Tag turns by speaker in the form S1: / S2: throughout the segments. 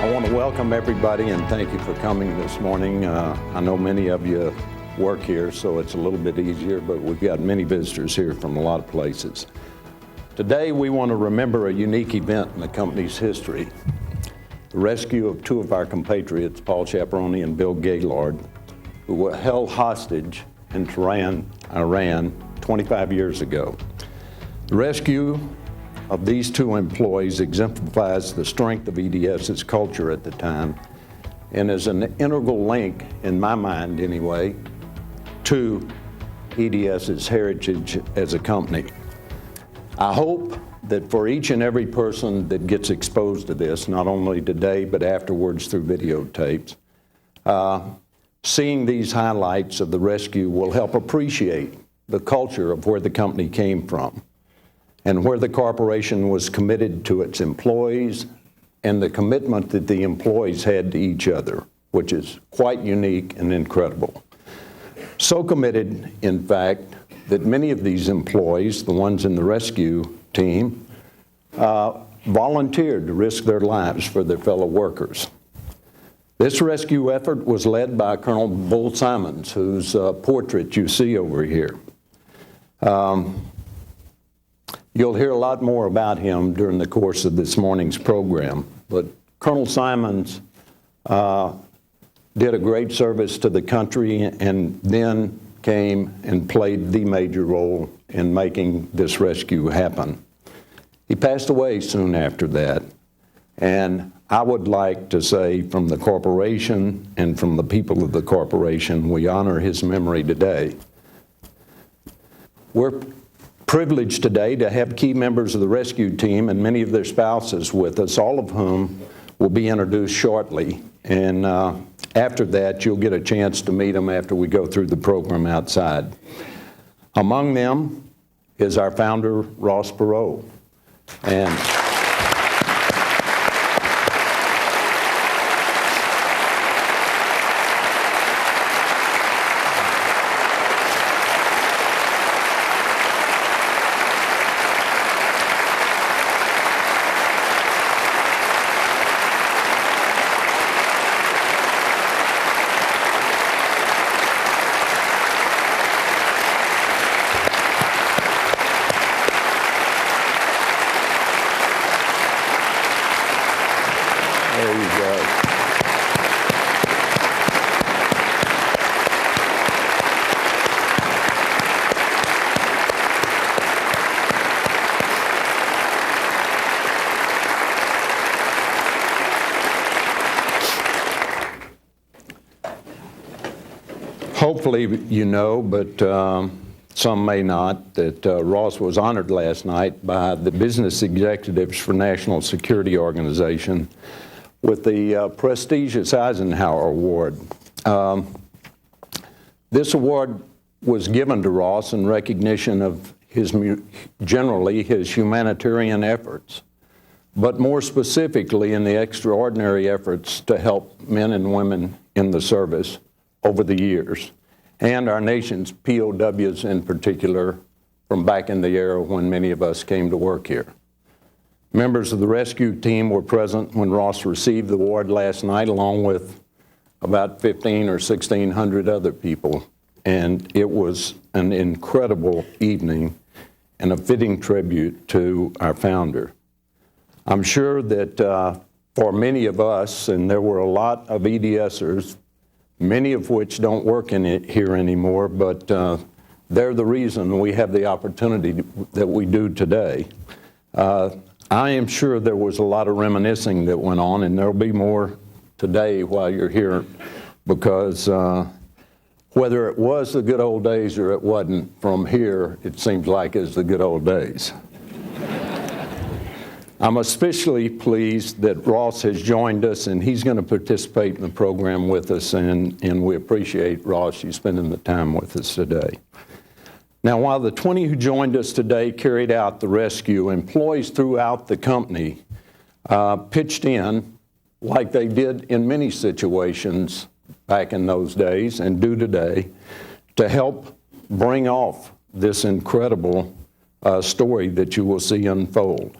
S1: I want to welcome everybody and thank you for coming this morning. I know many of you work here, so it's a little bit easier, but we've got many visitors here from a lot of places. Today, we want to remember a unique event in the company's history, the rescue of two of our compatriots, Paul Chiapparone and Bill Gaylord, who were held hostage in Tehran, Iran, 25 years ago. The rescue of these two employees exemplifies the strength of EDS's culture at the time and is an integral link, in my mind anyway, to EDS's heritage as a company. I hope that for each and every person that gets exposed to this, not only today but afterwards through videotapes, seeing these highlights of the rescue will help appreciate the culture of where the company came from and where the corporation was committed to its employees and the commitment that the employees had to each other, which is quite unique and incredible. So committed, in fact, that many of these employees, the ones in the rescue team, volunteered to risk their lives for their fellow workers. This rescue effort was led by Colonel Bull Simons, whose portrait you see over here. You'll hear a lot more about him during the course of this morning's program, but Colonel Simons did a great service to the country and then came and played the major role in making this rescue happen. He passed away soon after that, and I would like to say from the corporation and from the people of the corporation, we honor his memory today. We're privileged today to have key members of the rescue team and many of their spouses with us, all of whom will be introduced shortly. And after that, you'll get a chance to meet them after we go through the program outside. Among them is our founder, Ross Perot. And hopefully you know, but some may not, that Ross was honored last night by the Business Executives for National Security Organization with the prestigious Eisenhower Award. This award was given to Ross in recognition of generally his humanitarian efforts, but more specifically in the extraordinary efforts to help men and women in the service over the years, and our nation's POWs in particular from back in the era when many of us came to work here. Members of the rescue team were present when Ross received the award last night, along with about 1,500 or 1,600 other people, and it was an incredible evening and a fitting tribute to our founder. I'm sure that for many of us, and there were a lot of EDSers, many of which don't work in it here anymore, but they're the reason we have the opportunity that we do today. I am sure there was a lot of reminiscing that went on, and there'll be more today while you're here, because whether it was the good old days or it wasn't, from here, it seems like it's the good old days. I'm especially pleased that Ross has joined us, and he's going to participate in the program with us, and we appreciate, Ross, you spending the time with us today. Now, while the 20 who joined us today carried out the rescue, employees throughout the company pitched in, like they did in many situations back in those days and do today, to help bring off this incredible story that you will see unfold.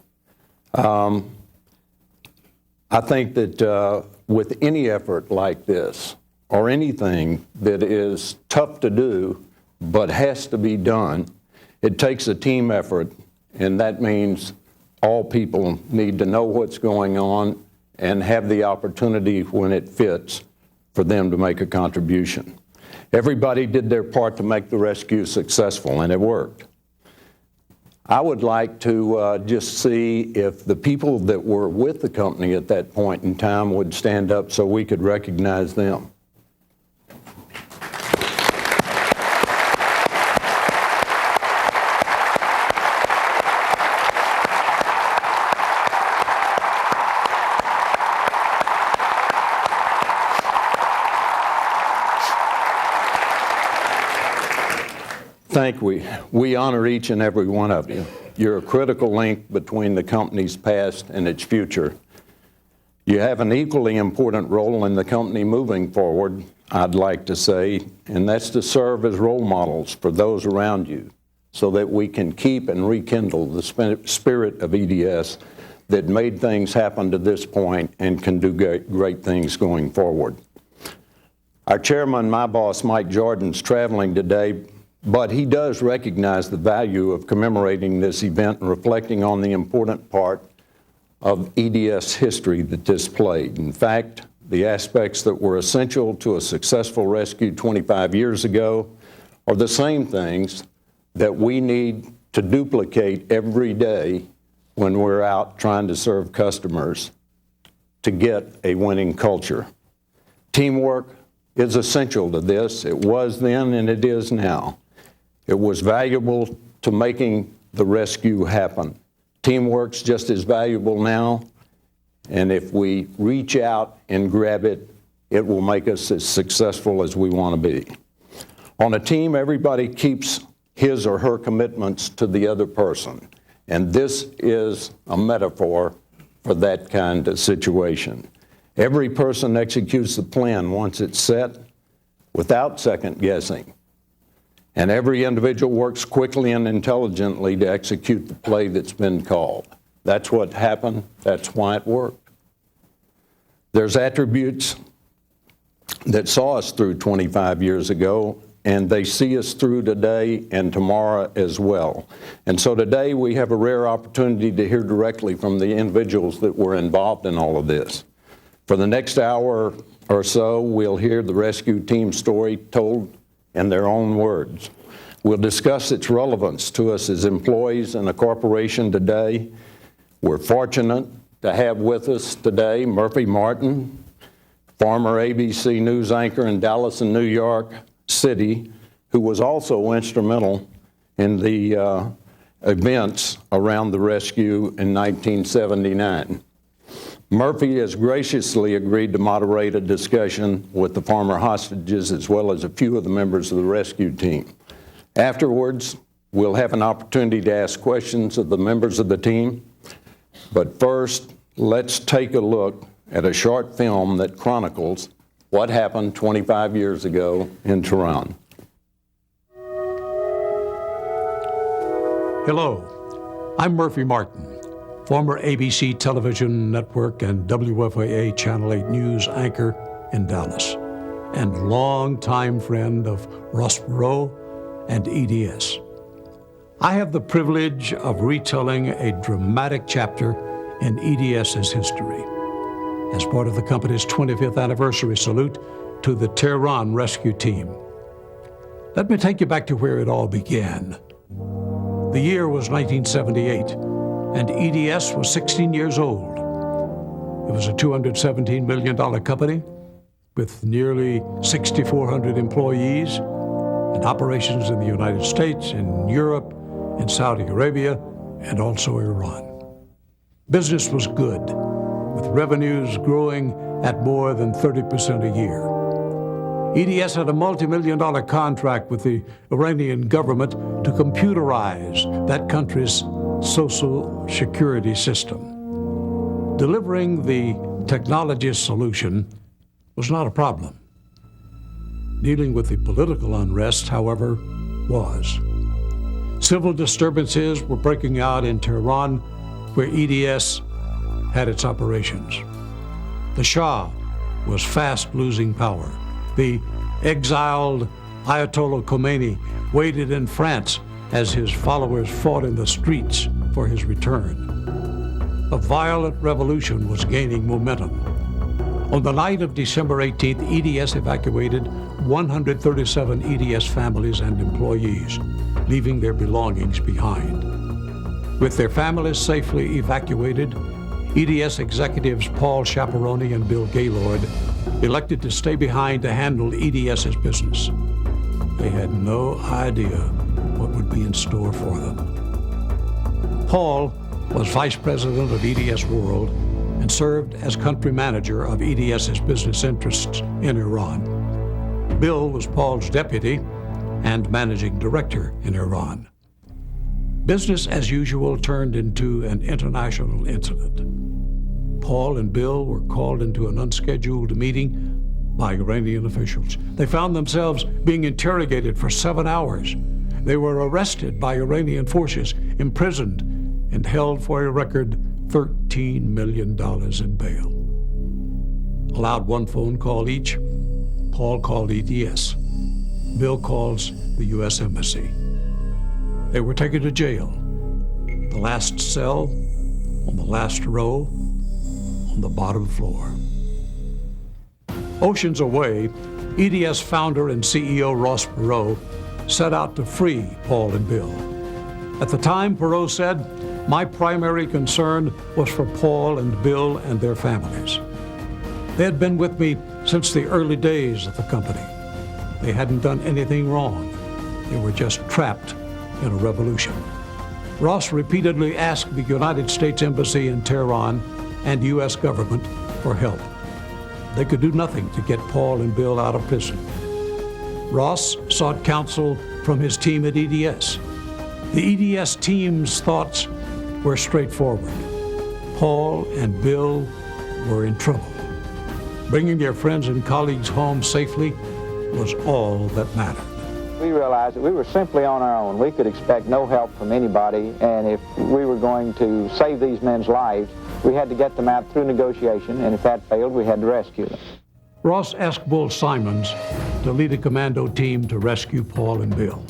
S1: I think that with any effort like this, or anything that is tough to do but has to be done, it takes a team effort, and that means all people need to know what's going on and have the opportunity when it fits for them to make a contribution. Everybody did their part to make the rescue successful, and it worked. I would like to just see if the people that were with the company at that point in time would stand up so we could recognize them. We honor each and every one of you. You're a critical link between the company's past and its future. You have an equally important role in the company moving forward, I'd like to say, and that's to serve as role models for those around you so that we can keep and rekindle the spirit of EDS that made things happen to this point and can do great things going forward. Our chairman, my boss, Mike Jordan's traveling today, but he does recognize the value of commemorating this event and reflecting on the important part of EDS history that this played. In fact, the aspects that were essential to a successful rescue 25 years ago are the same things that we need to duplicate every day when we're out trying to serve customers to get a winning culture. Teamwork is essential to this. It was then and it is now. It was valuable to making the rescue happen. Teamwork's just as valuable now, and if we reach out and grab it, it will make us as successful as we want to be. On a team, everybody keeps his or her commitments to the other person, and this is a metaphor for that kind of situation. Every person executes the plan once it's set without second guessing. And every individual works quickly and intelligently to execute the play that's been called. That's what happened. That's why it worked. There's attributes that saw us through 25 years ago, and they see us through today and tomorrow as well. And so today we have a rare opportunity to hear directly from the individuals that were involved in all of this. For the next hour or so, we'll hear the rescue team story told in their own words. We'll discuss its relevance to us as employees in a corporation today. We're fortunate to have with us today Murphy Martin, former ABC News anchor in Dallas and New York City, who was also instrumental in the events around the rescue in 1979. Murphy has graciously agreed to moderate a discussion with the former hostages as well as a few of the members of the rescue team. Afterwards, we'll have an opportunity to ask questions of the members of the team. But first, let's take a look at a short film that chronicles what happened 25 years ago in Tehran.
S2: Hello, I'm Murphy Martin, former ABC Television Network and WFAA Channel 8 News anchor in Dallas, and longtime friend of Ross Perot and EDS. I have the privilege of retelling a dramatic chapter in EDS's history as part of the company's 25th anniversary salute to the Tehran rescue team. Let me take you back to where it all began. The year was 1978, and EDS was 16 years old. It was a $217 million company with nearly 6,400 employees and operations in the United States, in Europe, in Saudi Arabia, and also Iran. Business was good, with revenues growing at more than 30% a year. EDS had a multi-million-dollar contract with the Iranian government to computerize that country's social security system. Delivering the technology solution was not a problem. Dealing with the political unrest, however, was. Civil disturbances were breaking out in Tehran, where EDS had its operations. The Shah was fast losing power. The exiled Ayatollah Khomeini waited in France as his followers fought in the streets for his return. A violent revolution was gaining momentum. On the night of December 18th, EDS evacuated 137 EDS families and employees, leaving their belongings behind. With their families safely evacuated, EDS executives Paul Chiapparone and Bill Gaylord elected to stay behind to handle EDS's business. They had no idea what would be in store for them. Paul was vice president of EDS World and served as country manager of EDS's business interests in Iran. Bill was Paul's deputy and managing director in Iran. Business as usual turned into an international incident. Paul and Bill were called into an unscheduled meeting by Iranian officials. They found themselves being interrogated for 7 hours. They were arrested by Iranian forces, imprisoned, and held for a record $13 million in bail. Allowed one phone call each, Paul called EDS. Bill calls the U.S. Embassy. They were taken to jail. The last cell, on the last row, on the bottom floor. Oceans away, EDS founder and CEO Ross Perot set out to free Paul and Bill. At the time, Perot said, "My primary concern was for Paul and Bill and their families. They had been with me since the early days of the company. They hadn't done anything wrong. They were just trapped in a revolution." Ross repeatedly asked the United States Embassy in Tehran and U.S. government for help. They could do nothing to get Paul and Bill out of prison. Ross sought counsel from his team at EDS. The EDS team's thoughts were straightforward. Paul and Bill were in trouble. Bringing their friends and colleagues home safely was all that mattered.
S3: We realized that we were simply on our own. We could expect no help from anybody, and if we were going to save these men's lives, we had to get them out through negotiation, and if that failed, we had to rescue them.
S2: Ross asked Bull Simons to lead a commando team to rescue Paul and Bill.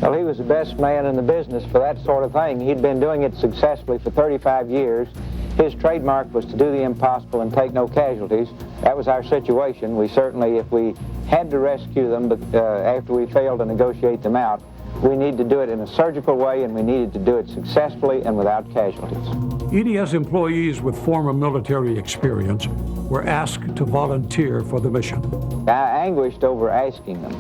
S3: Well, he was the best man in the business for that sort of thing. He'd been doing it successfully for 35 years. His trademark was to do the impossible and take no casualties. That was our situation. We certainly, if we had to rescue them, but after we failed to negotiate them out, we needed to do it in a surgical way, and we needed to do it successfully and without casualties.
S2: EDS employees with former military experience were asked to volunteer for the mission.
S3: I anguished over asking them.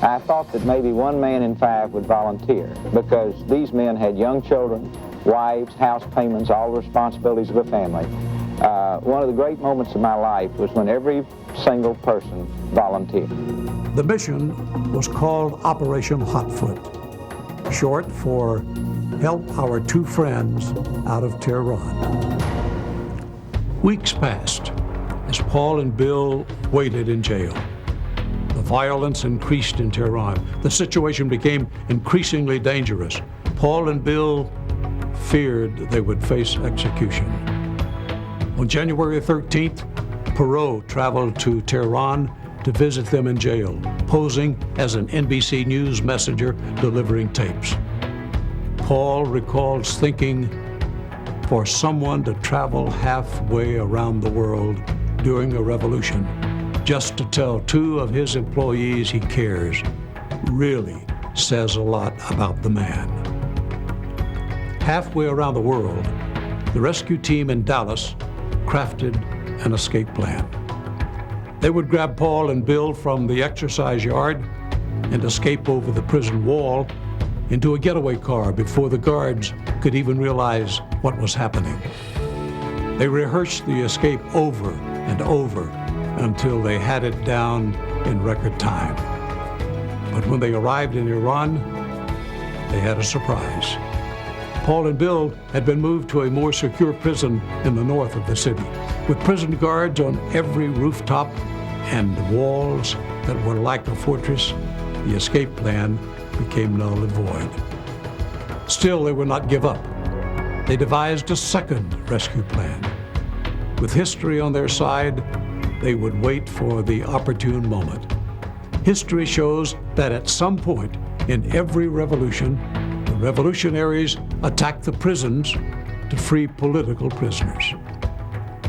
S3: I thought that maybe 1 man in 5 would volunteer, because these men had young children, wives, house payments, all the responsibilities of a family. One of the great moments of my life was when every single person volunteered.
S2: The mission was called Operation Hotfoot, short for Help Our Two Friends Out of Tehran. Weeks passed as Paul and Bill waited in jail. The violence increased in Tehran. The situation became increasingly dangerous. Paul and Bill feared they would face execution. On January 13th, Perot traveled to Tehran to visit them in jail, posing as an NBC News messenger delivering tapes. Paul recalls thinking, for someone to travel halfway around the world during a revolution just to tell 2 of his employees he cares really says a lot about the man. Halfway around the world, the rescue team in Dallas crafted an escape plan. They would grab Paul and Bill from the exercise yard and escape over the prison wall into a getaway car before the guards could even realize what was happening. They rehearsed the escape over and over until they had it down in record time. But when they arrived in Iran, they had a surprise. Paul and Bill had been moved to a more secure prison in the north of the city, with prison guards on every rooftop and walls that were like a fortress. The escape plan became null and void. Still, they would not give up. They devised a second rescue plan. With history on their side, they would wait for the opportune moment. History shows that at some point in every revolution, the revolutionaries attacked the prisons to free political prisoners.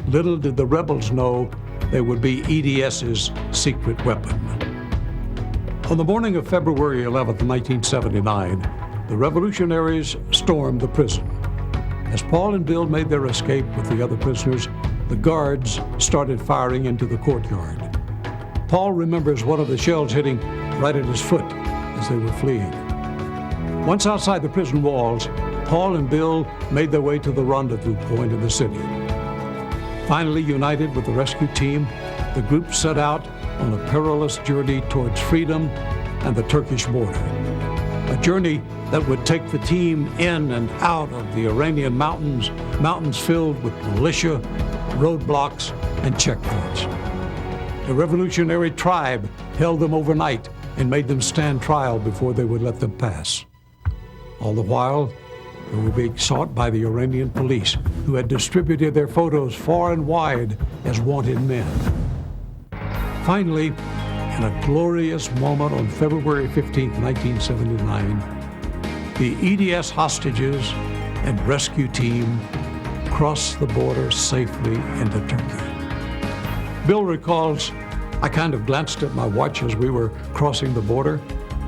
S2: Little did the rebels know they would be EDS's secret weapon. On the morning of February 11, 1979, the revolutionaries stormed the prison. As Paul and Bill made their escape with the other prisoners, the guards started firing into the courtyard. Paul remembers one of the shells hitting right at his foot as they were fleeing. Once outside the prison walls, Paul and Bill made their way to the rendezvous point in the city. Finally united with the rescue team, the group set out on a perilous journey towards freedom and the Turkish border. A journey that would take the team in and out of the Iranian mountains filled with militia, roadblocks, and checkpoints. The revolutionary tribe held them overnight and made them stand trial before they would let them pass. All the while, they were being sought by the Iranian police, who had distributed their photos far and wide as wanted men. Finally, in a glorious moment on February 15, 1979, the EDS hostages and rescue team crossed the border safely into Turkey. Bill recalls, I kind of glanced at my watch as we were crossing the border,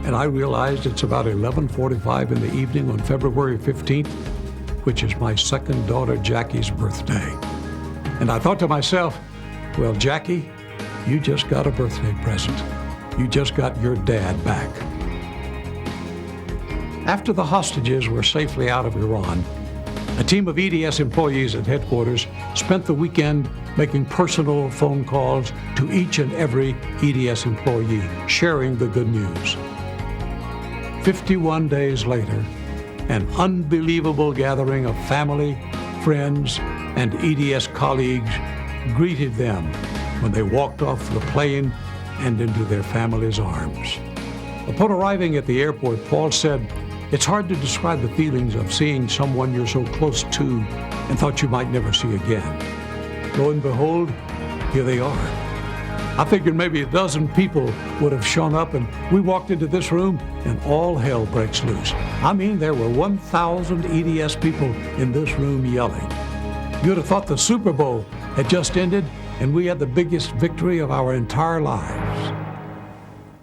S2: and I realized it's about 11:45 in the evening on February 15th, which is my second daughter Jackie's birthday. And I thought to myself, well, Jackie, you just got a birthday present. You just got your dad back. After the hostages were safely out of Iran, a team of EDS employees at headquarters spent the weekend making personal phone calls to each and every EDS employee, sharing the good news. 51 days later, an unbelievable gathering of family, friends, and EDS colleagues greeted them when they walked off the plane and into their families' arms. Upon arriving at the airport, Paul said, "It's hard to describe the feelings of seeing someone you're so close to and thought you might never see again. Lo and behold, here they are. I figured maybe a dozen people would have shown up, and we walked into this room and all hell breaks loose. I mean, there were 1,000 EDS people in this room yelling. You'd have thought the Super Bowl had just ended and we had the biggest victory of our entire lives."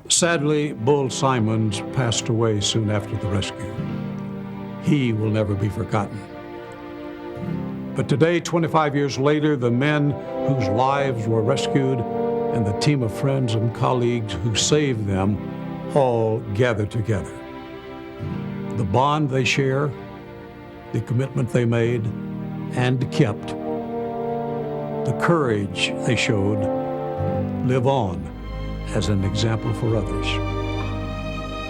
S2: Sadly, Bull Simons passed away soon after the rescue. He will never be forgotten. But today, 25 years later, the men whose lives were rescued and the team of friends and colleagues who saved them all gather together. The bond they share, the commitment they made and kept, the courage they showed, live on as an example for others.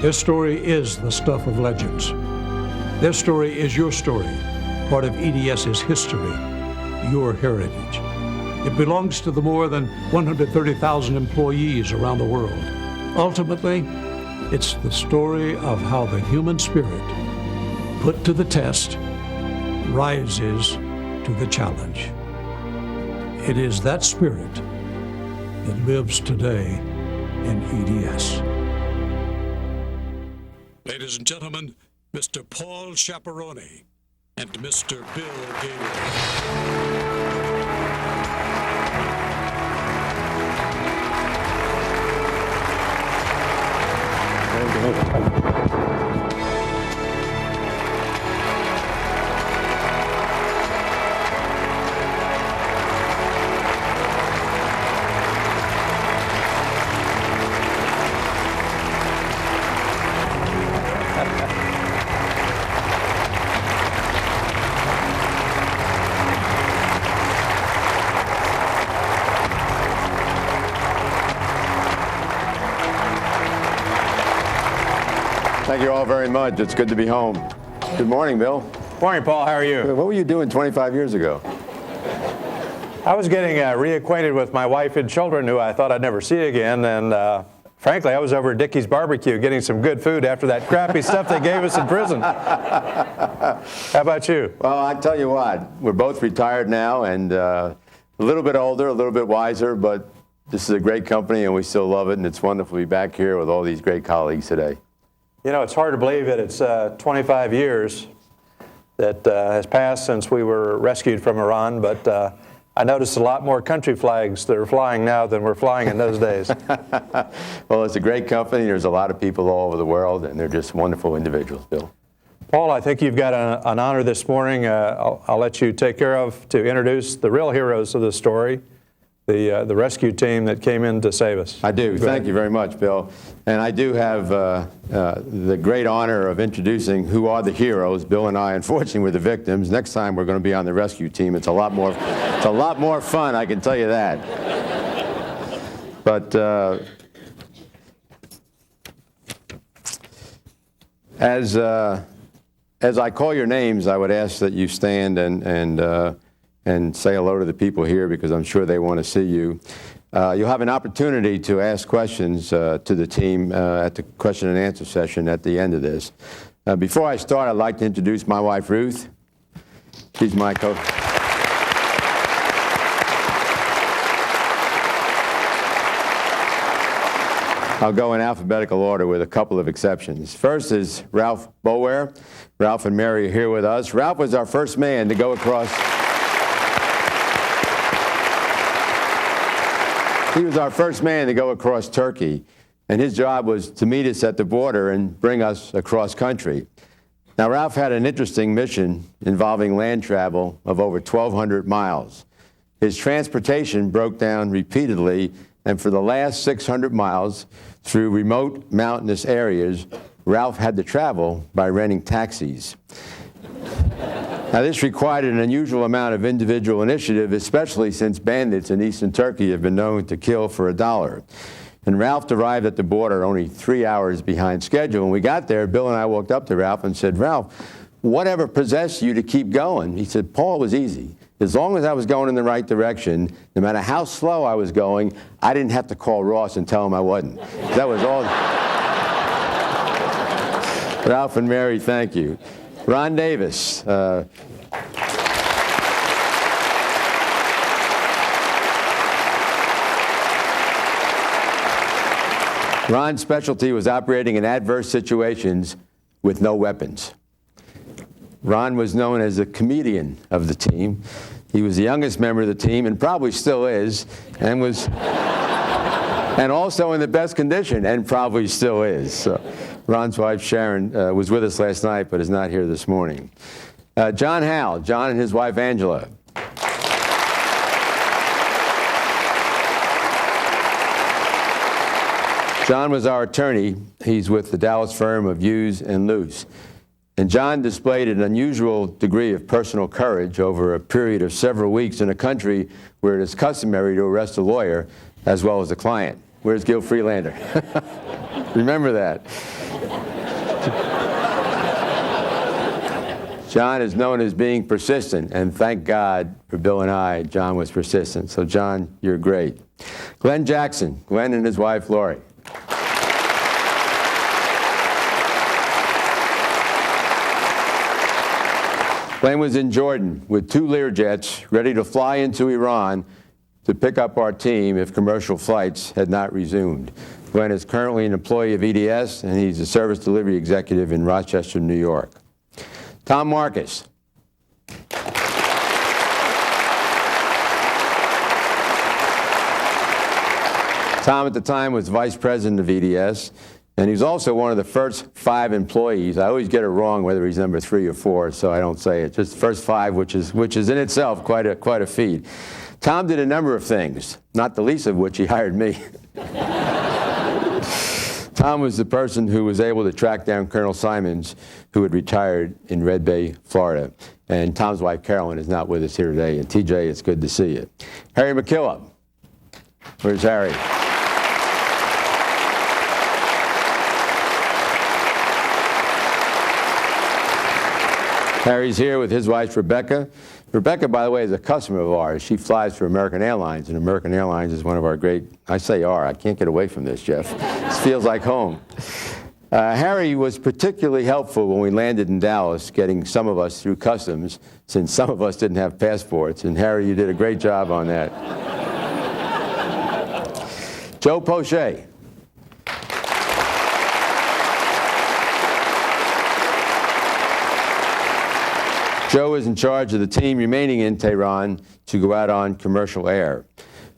S2: Their story is the stuff of legends. Their story is your story, part of EDS's history, your heritage. It belongs to the more than 130,000 employees around the world. Ultimately, it's the story of how the human spirit, put to the test, rises to the challenge. It is that spirit that lives today in EDS. Ladies and gentlemen, Mr. Paul Chiapparone and Mr. Bill Gaylord.
S4: Thank you all very much. It's good to be home. Good morning, Bill.
S5: Morning, Paul. How are you?
S4: What were you doing 25 years ago?
S5: I was getting reacquainted with my wife and children, who I thought I'd never see again, and frankly, I was over at Dickey's Barbecue getting some good food after that crappy stuff they gave us in prison. How about you?
S4: Well, I tell you what, we're both retired now, and A little bit older, a little bit wiser, but this is a great company and we still love it, and it's wonderful to be back here with all these great colleagues today.
S5: You know, it's hard to believe that it's 25 years that has passed since we were rescued from Iran, but I noticed a lot more country flags that are flying now than were flying in those days.
S4: Well, it's a great company. There's a lot of people all over the world, and they're just wonderful individuals, Bill.
S5: Paul, I think you've got an honor this morning. I'll let you take care of to introduce the real heroes of the story, the rescue team that came in to save us.
S4: I do. Thank you very much, Bill. And I do have the great honor of introducing who are the heroes. Bill and I, unfortunately, were the victims. Next time we're going to be on the rescue team. It's a lot more fun, I can tell you that. But as I call your names, I would ask that you stand and say hello to the people here, because I'm sure they want to see you. You'll have an opportunity to ask questions to the team at the question and answer session at the end of this. Before I start, I'd like to introduce my wife, Ruth. She's my co. I'll go in alphabetical order with a couple of exceptions. First is Ralph Bower. Ralph and Mary are here with us. Ralph was our first man to go across. He was our first man to go across Turkey, and his job was to meet us at the border and bring us across country. Now, Ralph had an interesting mission involving land travel of over 1,200 miles. His transportation broke down repeatedly, and for the last 600 miles through remote mountainous areas, Ralph had to travel by renting taxis. Now, this required an unusual amount of individual initiative, especially since bandits in eastern Turkey have been known to kill for $1. And Ralph arrived at the border only 3 hours behind schedule. When we got there, Bill and I walked up to Ralph and said, "Ralph, whatever possessed you to keep going?" He said, "Paul, it was easy. As long as I was going in the right direction, no matter how slow I was going, I didn't have to call Ross and tell him I wasn't." That was all. Ralph and Mary, thank you. Ron Davis. Ron's specialty was operating in adverse situations with no weapons. Ron was known as the comedian of the team. He was the youngest member of the team, and probably still is, and also in the best condition, and probably still is. So Ron's wife, Sharon, was with us last night, but is not here this morning. John Howell, John and his wife, Angela. John was our attorney. He's with the Dallas firm of Hughes and Luce. And John displayed an unusual degree of personal courage over a period of several weeks in a country where it is customary to arrest a lawyer as well as a client. Where's Gil Freelander? Remember that. John is known as being persistent, and thank God for Bill and I, John was persistent. So John, you're great. Glenn Jackson, Glenn and his wife, Lori. Glenn was in Jordan with 2 Learjets ready to fly into Iran to pick up our team if commercial flights had not resumed. Glenn is currently an employee of EDS, and he's a service delivery executive in Rochester, New York. Tom Marcus. Tom at the time was vice president of EDS, and he was also one of the first 5 employees. I always get it wrong whether he's number 3 or 4, so I don't say it. Just the first 5, which is in itself quite a feat. Tom did a number of things, not the least of which he hired me. Tom was the person who was able to track down Colonel Simons, who had retired in Red Bay, Florida. And Tom's wife, Carolyn, is not with us here today. And TJ, it's good to see you. Harry McKillop. Where's Harry? Harry's here with his wife, Rebecca. Rebecca, by the way, is a customer of ours. She flies for American Airlines, and American Airlines is one of our great, I say I can't get away from this, Jeff. This feels like home. Harry was particularly helpful when we landed in Dallas, getting some of us through customs, since some of us didn't have passports. And Harry, you did a great job on that. Joe Poche. Joe is in charge of the team remaining in Tehran to go out on commercial air.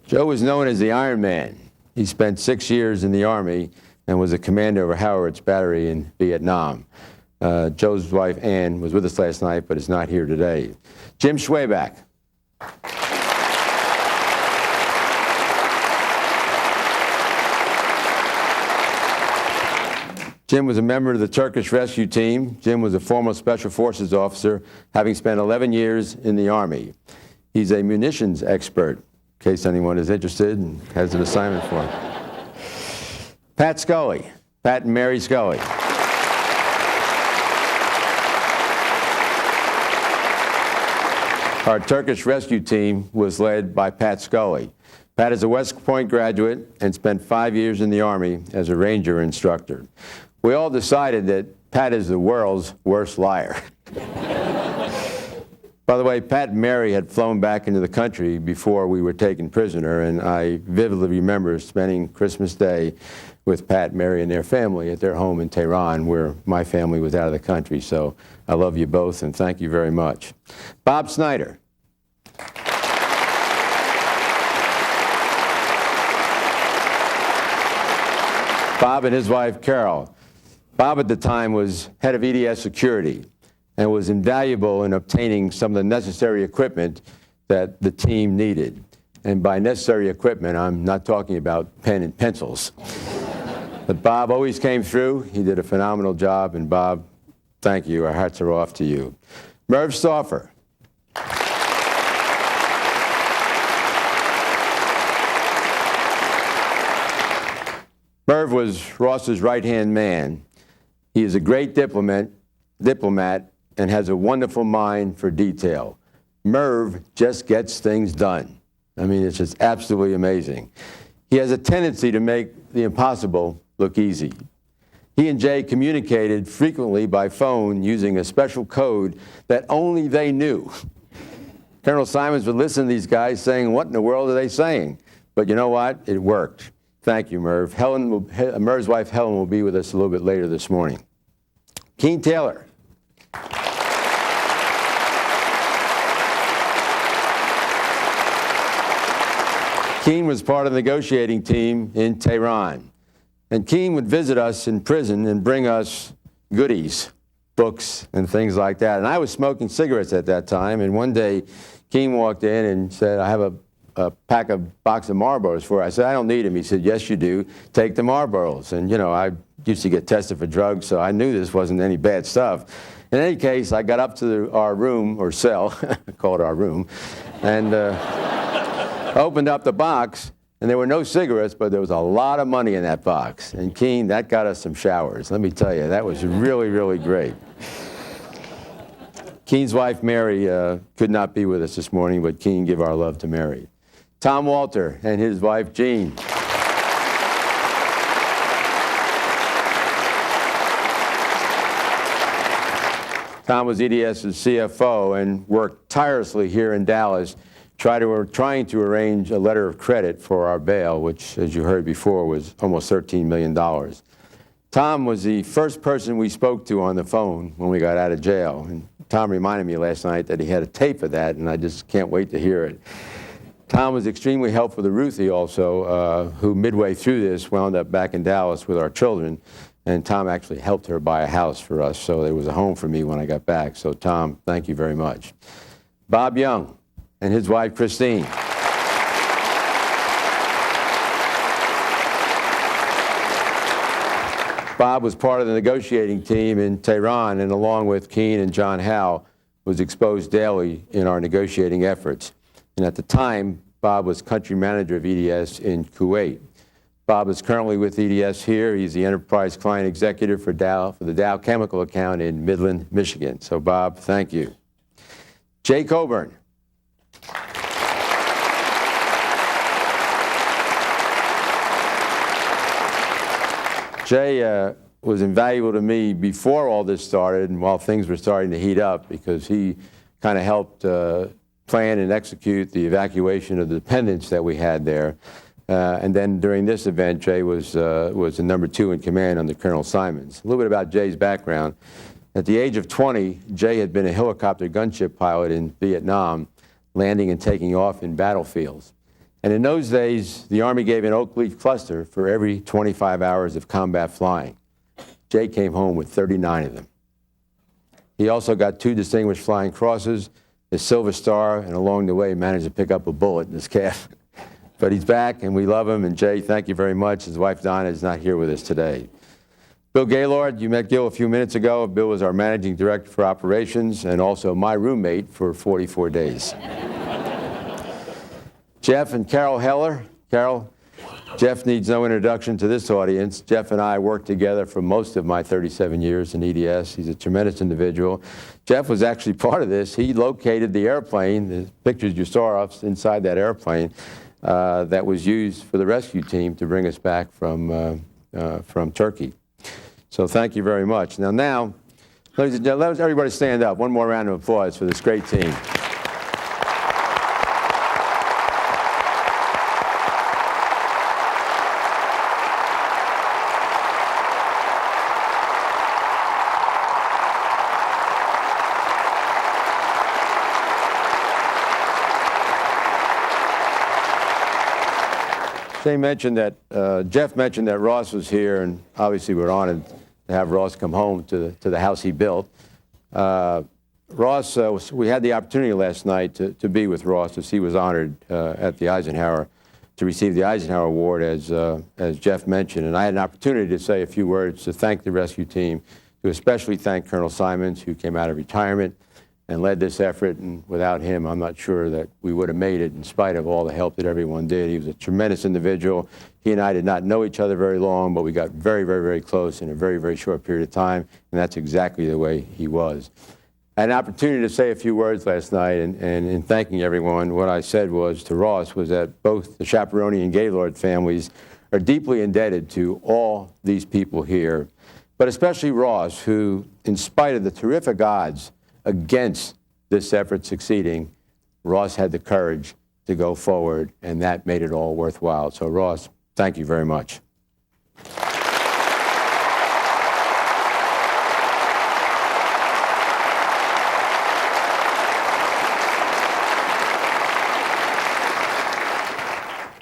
S4: Joe was known as the Iron Man. He spent 6 years in the Army and was a commander over Howard's battery in Vietnam. Joe's wife, Ann, was with us last night, but is not here today. Jim Schwabach. Jim was a member of the Turkish rescue team. Jim was a former Special Forces officer, having spent 11 years in the Army. He's a munitions expert, in case anyone is interested and has an assignment for him. Pat Scully, Pat and Mary Scully. Our Turkish rescue team was led by Pat Scully. Pat is a West Point graduate and spent 5 years in the Army as a Ranger instructor. We all decided that Pat is the world's worst liar. By the way, Pat and Mary had flown back into the country before we were taken prisoner, and I vividly remember spending Christmas Day with Pat, Mary, and their family at their home in Tehran, where my family was out of the country. So I love you both, and thank you very much. Bob Snyder. Bob and his wife, Carol. Bob at the time was head of EDS security and was invaluable in obtaining some of the necessary equipment that the team needed. And by necessary equipment, I'm not talking about pen and pencils. But Bob always came through. He did a phenomenal job. And Bob, thank you. Our hats are off to you. Merv Stauffer. Merv was Ross's right-hand man. He is a great diplomat and has a wonderful mind for detail. Merv just gets things done. I mean, it's just absolutely amazing. He has a tendency to make the impossible look easy. He and Jay communicated frequently by phone using a special code that only they knew. Colonel Simons would listen to these guys saying, what in the world are they saying? But you know what? It worked. Thank you, Merv. Merv's wife, Helen, will be with us a little bit later this morning. Keen Taylor. Keen was part of the negotiating team in Tehran. And Keen would visit us in prison and bring us goodies, books, and things like that. And I was smoking cigarettes at that time. And one day, Keen walked in and said, I have a box of Marlboros for you. I said, I don't need them. He said, yes, you do. Take the Marlboros. And, you know, I used to get tested for drugs, so I knew this wasn't any bad stuff. In any case, I got up to our room, or cell, I call it our room, and opened up the box, and there were no cigarettes, but there was a lot of money in that box. And Keen, that got us some showers. Let me tell you, that was really, really great. Keen's wife, Mary, could not be with us this morning, but Keen, give our love to Mary. Tom Walter and his wife, Jean. Tom was EDS's CFO and worked tirelessly here in Dallas, trying to arrange a letter of credit for our bail, which, as you heard before, was almost $13 million. Tom was the first person we spoke to on the phone when we got out of jail. And Tom reminded me last night that he had a tape of that, and I just can't wait to hear it. Tom was extremely helpful to Ruthie also, who midway through this wound up back in Dallas with our children. And Tom actually helped her buy a house for us, so there was a home for me when I got back. So Tom, thank you very much. Bob Young and his wife, Christine. Bob was part of the negotiating team in Tehran, and along with Keen and John Howe, was exposed daily in our negotiating efforts. And at the time, Bob was country manager of EDS in Kuwait. Bob is currently with EDS here. He's the enterprise client executive for the Dow Chemical account in Midland, Michigan. So Bob, thank you. Jay Coburn. Jay was invaluable to me before all this started and while things were starting to heat up, because he kind of helped plan and execute the evacuation of the dependents that we had there. And then during this event, Jay was the #2 in command under Colonel Simons. A little bit about Jay's background. At the age of 20, Jay had been a helicopter gunship pilot in Vietnam, landing and taking off in battlefields. And in those days, the Army gave an oak leaf cluster for every 25 hours of combat flying. Jay came home with 39 of them. He also got 2 Distinguished Flying Crosses, a Silver Star, and along the way managed to pick up a bullet in his calf. But he's back, and we love him. And Jay, thank you very much. His wife, Donna, is not here with us today. Bill Gaylord, you met Gil a few minutes ago. Bill was our Managing Director for Operations and also my roommate for 44 days. Jeff and Carol Heller. Carol, Jeff needs no introduction to this audience. Jeff and I worked together for most of my 37 years in EDS. He's a tremendous individual. Jeff was actually part of this. He located the airplane, the pictures you saw of inside that airplane, that was used for the rescue team to bring us back from Turkey. So thank you very much. Now, ladies and gentlemen, let everybody stand up. One more round of applause for this great team. Jeff mentioned that Ross was here, and obviously we're honored to have Ross come home to the house he built. Ross, we had the opportunity last night to be with Ross as he was honored at the Eisenhower, to receive the Eisenhower Award, as Jeff mentioned. And I had an opportunity to say a few words to thank the rescue team, to especially thank Colonel Simons, who came out of retirement and led this effort. And without him, I'm not sure that we would have made it in spite of all the help that everyone did. He was a tremendous individual. He and I did not know each other very long, but we got very, very, very close in a very, very short period of time, and that's exactly the way he was. I had an opportunity to say a few words last night, and in thanking everyone, what I said to Ross was that both the Chiapparone and Gaylord families are deeply indebted to all these people here, but especially Ross, who, in spite of the terrific odds against this effort succeeding, Ross had the courage to go forward, and that made it all worthwhile. So Ross, thank you very much.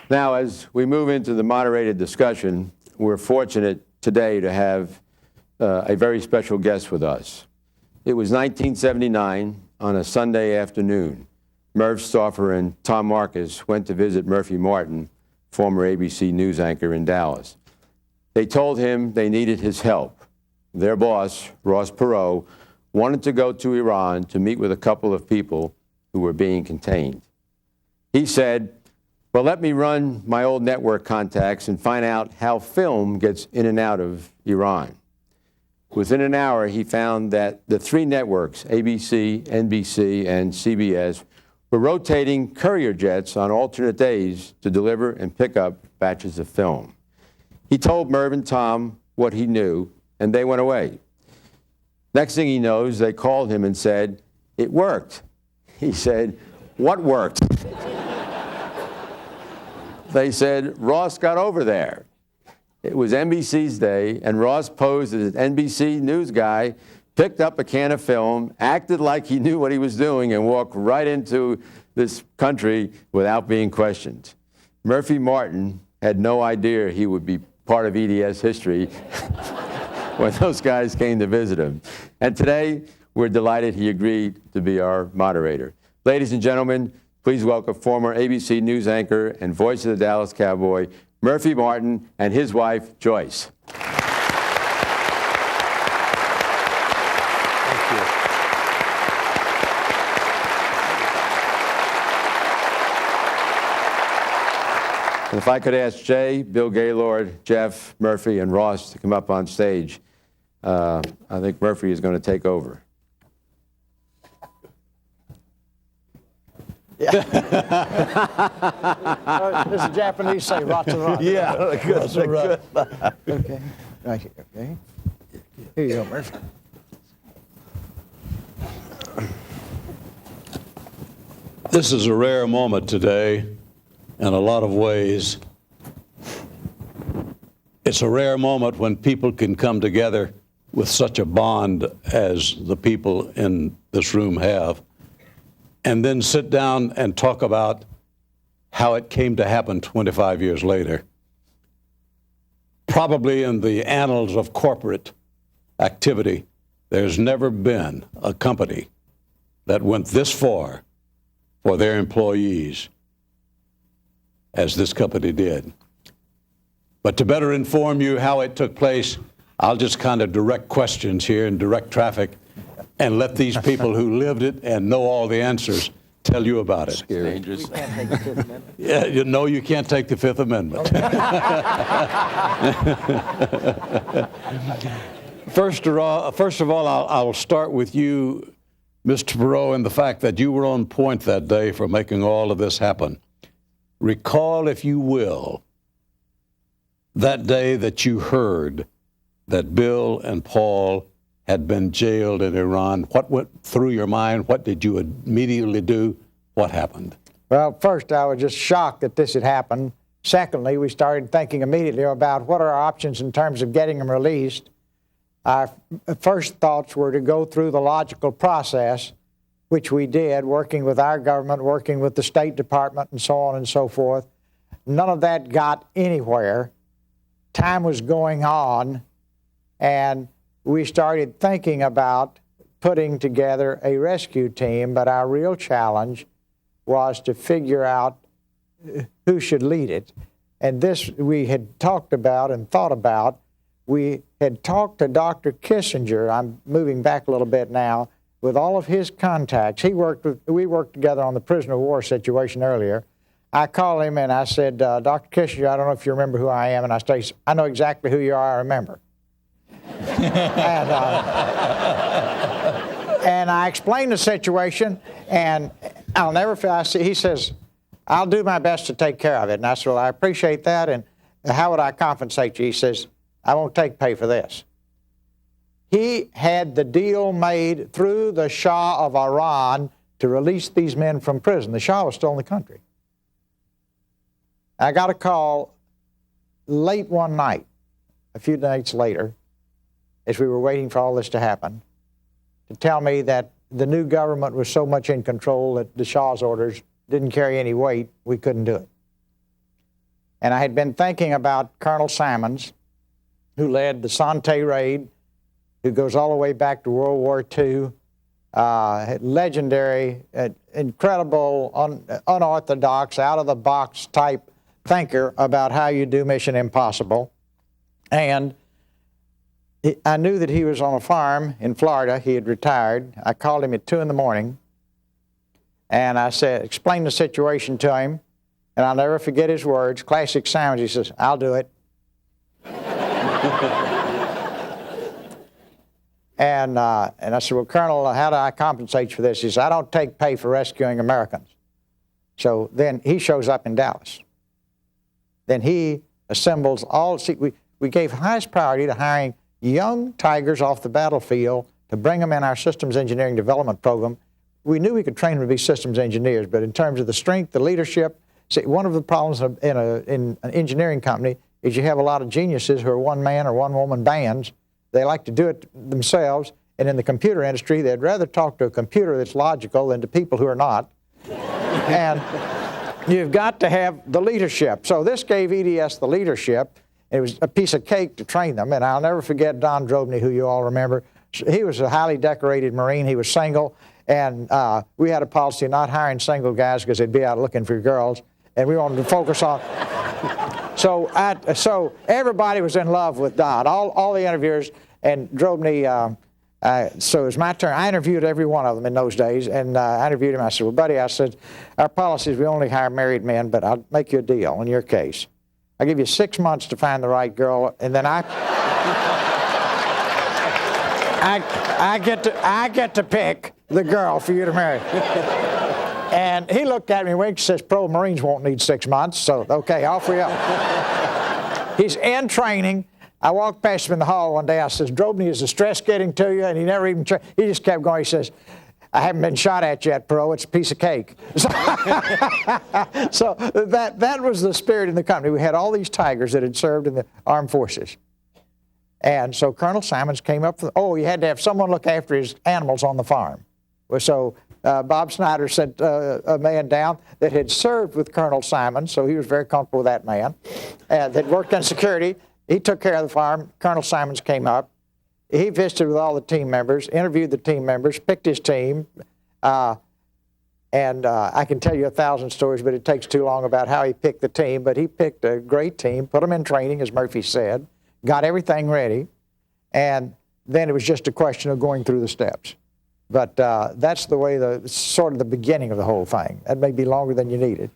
S4: Now, as we move into the moderated discussion, we're fortunate today to have a very special guest with us. It was 1979 on a Sunday afternoon. Merv Stauffer and Tom Marcus went to visit Murphy Martin, former ABC News anchor in Dallas. They told him they needed his help. Their boss, Ross Perot, wanted to go to Iran to meet with a couple of people who were being contained. He said, "Well, let me run my old network contacts and find out how film gets in and out of Iran." Within an hour, he found that the 3 networks, ABC, NBC, and CBS, were rotating courier jets on alternate days to deliver and pick up batches of film. He told Merv and Tom what he knew, and they went away. Next thing he knows, they called him and said, "It worked." He said, "What worked?" They said, "Ross got over there." It was NBC's day, and Ross posed as an NBC news guy, picked up a can of film, acted like he knew what he was doing, and walked right into this country without being questioned. Murphy Martin had no idea he would be part of EDS history when those guys came to visit him. And today, we're delighted he agreed to be our moderator. Ladies and gentlemen, please welcome former ABC News anchor and voice of the Dallas Cowboy, Murphy Martin, and his wife, Joyce.
S5: Thank you.
S4: And if I could ask Jay, Bill Gaylord, Jeff, Murphy, and Ross to come up on stage, I think Murphy is going to take over.
S6: There's a Japanese say, "Rata rata."
S5: Yeah, good.
S6: Okay, right here. Okay. Here you go, Murphy.
S2: This is a rare moment today in a lot of ways. It's a rare moment when people can come together with such a bond as the people in this room have, and then sit down and talk about how it came to happen 25 years later. Probably in the annals of corporate activity, there's never been a company that went this far for their employees as this company did. But to better inform you how it took place, I'll just kind of direct questions here and direct traffic and let these people who lived it and know all the answers tell you about it.
S1: Dangerous.
S2: Yeah, you know you can't take the Fifth Amendment. First of all, I'll start with you, Mr. Perot, and the fact that you were on point that day for making all of this happen. Recall, if you will, that day that you heard that Bill and Paul had been jailed in Iran. What went through your mind? What did you immediately do? What happened?
S6: Well, first, I was just shocked that this had happened. Secondly, we started thinking immediately about what are our options in terms of getting them released. Our first thoughts were to go through the logical process, which we did, working with our government, working with the State Department, and so on and so forth. None of that got anywhere. Time was going on, and we started thinking about putting together a rescue team, but our real challenge was to figure out who should lead it. And this we had talked about and thought about. We had talked to Dr. Kissinger, I'm moving back a little bit now, with all of his contacts. We worked together on the prisoner of war situation earlier. I called him and I said, Dr. Kissinger, I don't know if you remember who I am. And I said, I know exactly who you are, I remember. And I explained the situation, and I'll never forget, he says, I'll do my best to take care of it. And I said, well, I appreciate that, and how would I compensate you? He says, I won't take pay for this. He had the deal made through the Shah of Iran to release these men from prison. The Shah was still in the country. I got a call late one night, a few nights later, as we were waiting for all this to happen, to tell me that the new government was so much in control that the Shah's orders didn't carry any weight, we couldn't do it. And I had been thinking about Colonel Salmons, who led the Sante raid, who goes all the way back to World War II, legendary, incredible, unorthodox, out-of-the-box type thinker about how you do Mission Impossible. And I knew that he was on a farm in Florida. He had retired. I called him at 2 in the morning, and I said, explained the situation to him, and I'll never forget his words, classic Salmons. He says, I'll do it. And I said, well, Colonel, how do I compensate you for this? He said, I don't take pay for rescuing Americans. So then he shows up in Dallas. Then he assembles all, we gave highest priority to hiring young tigers off the battlefield to bring them in our systems engineering development program. We knew we could train them to be systems engineers, but in terms of the strength, the leadership, see, one of the problems in an engineering company is you have a lot of geniuses who are one-man or one-woman bands. They like to do it themselves, and in the computer industry, they'd rather talk to a computer that's logical than to people who are not. And you've got to have the leadership. So this gave EDS the leadership. It was a piece of cake to train them, and I'll never forget Don Drobny, who you all remember. He was a highly decorated Marine. He was single, and we had a policy of not hiring single guys because they'd be out looking for girls, and we wanted to focus on. So everybody was in love with Don, all the interviewers, and Drobny. So it was my turn. I interviewed every one of them in those days, and I interviewed him. I said, well, buddy, I said, our policy is we only hire married men, but I'll make you a deal in your case. I'll give you 6 months to find the right girl, and then I get to pick the girl for you to marry. And he looked at me and winked and says, pro Marines won't need 6 months, so okay, off we go. He's in training. I walked past him in the hall one day. I says, Drobny, is the stress getting to you? And he never even tried. He just kept going. He says, I haven't been shot at yet, Perot. It's a piece of cake. So, so that was the spirit in the company. We had all these tigers that had served in the armed forces. And so Colonel Simons came up with, he had to have someone look after his animals on the farm. So Bob Snyder sent a man down that had served with Colonel Simons, so he was very comfortable with that man, that worked in security. He took care of the farm. Colonel Simons came up. He visited with all the team members, interviewed the team members, picked his team, and I can tell you 1,000 stories, but it takes too long about how he picked the team. But he picked a great team, put them in training, as Murphy said, got everything ready, and then it was just a question of going through the steps. But that's the way, sort of the beginning of the whole thing. That may be longer than you needed.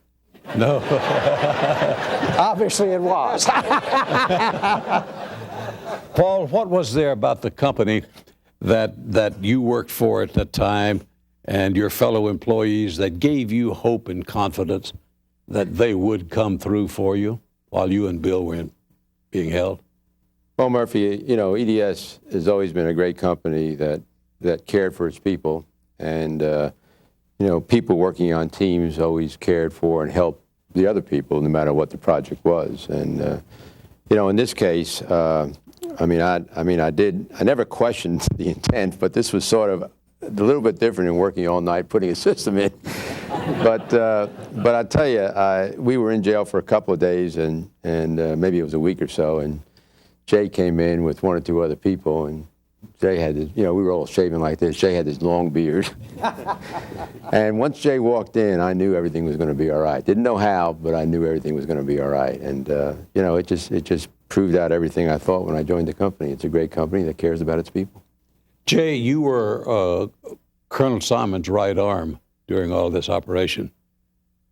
S2: No.
S6: Obviously it was.
S2: Paul, what was there about the company that you worked for at the time and your fellow employees that gave you hope and confidence that they would come through for you while you and Bill were being held?
S4: Well, Murphy, EDS has always been a great company that cared for its people. And, people working on teams always cared for and helped the other people, no matter what the project was. And, in this case, I never questioned the intent, but this was sort of a little bit different in working all night, putting a system in. But I tell you, we were in jail for a couple of days, and maybe it was a week or so, and Jay came in with one or two other people, and Jay had this, we were all shaving like this. Jay had this long beard. And once Jay walked in, I knew everything was going to be all right. Didn't know how, but I knew everything was going to be all right. And, it just proved out everything I thought when I joined the company. It's a great company that cares about its people.
S2: Jay, you were Colonel Simon's right arm during all this operation.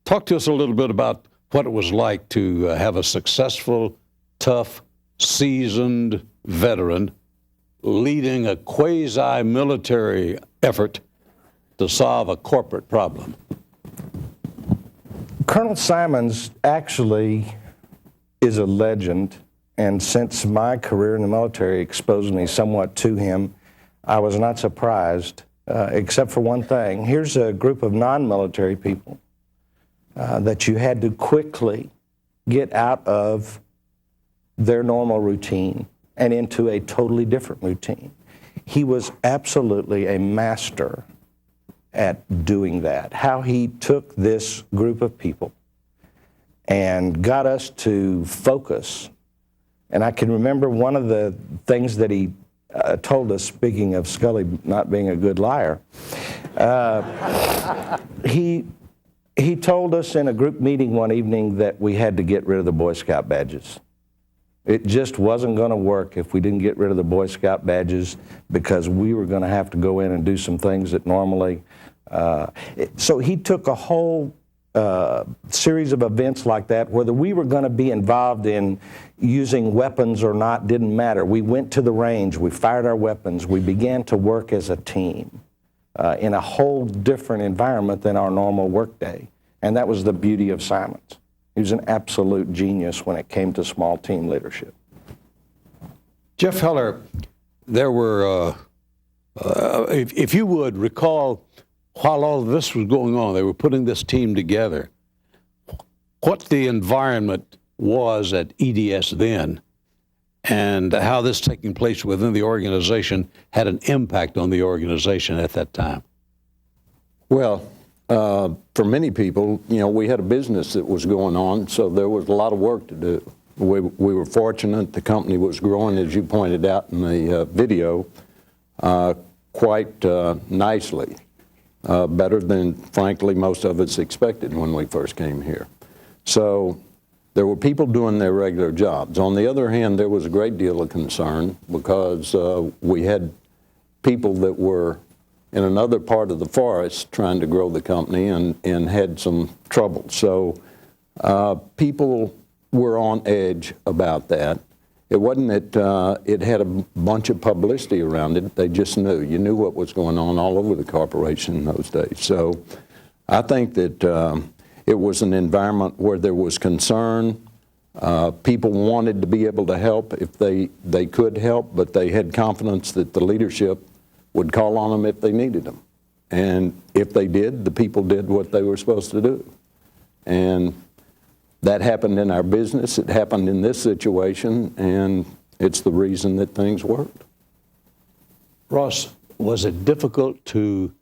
S2: Talk to us a little bit about what it was like to have a successful, tough, seasoned veteran leading a quasi-military effort to solve a corporate problem.
S7: Colonel Simons actually is a legend, and since my career in the military exposed me somewhat to him, I was not surprised, except for one thing. Here's a group of non-military people that you had to quickly get out of their normal routine and into a totally different routine. He was absolutely a master at doing that. How he took this group of people and got us to focus. And I can remember one of the things that he told us, speaking of Scully not being a good liar, he told us in a group meeting one evening that we had to get rid of the Boy Scout badges. It just wasn't going to work if we didn't get rid of the Boy Scout badges, because we were going to have to go in and do some things that normally. So he took a whole series of events like that. Whether we were going to be involved in using weapons or not didn't matter. We went to the range, we fired our weapons, we began to work as a team in a whole different environment than our normal workday. And that was the beauty of Simons. He was an absolute genius when it came to small team leadership.
S2: Jeff Heller, there were, if you would recall, while all of this was going on, they were putting this team together, what the environment was at EDS then, and how this taking place within the organization had an impact on the organization at that time.
S1: Well, for many people, we had a business that was going on, so there was a lot of work to do. We were fortunate. The company was growing, as you pointed out in the video, quite nicely, better than, frankly, most of us expected when we first came here. So there were people doing their regular jobs. On the other hand, there was a great deal of concern because we had people that were in another part of the forest trying to grow the company and had some trouble. So people were on edge about that. It wasn't that it had a bunch of publicity around it. They just knew. You knew what was going on all over the corporation in those days. So I think that it was an environment where there was concern. People wanted to be able to help if they could help, but they had confidence that the leadership would call on them if they needed them. And if they did, the people did what they were supposed to do. And that happened in our business, it happened in this situation, and it's the reason that things worked.
S2: Ross, was it difficult to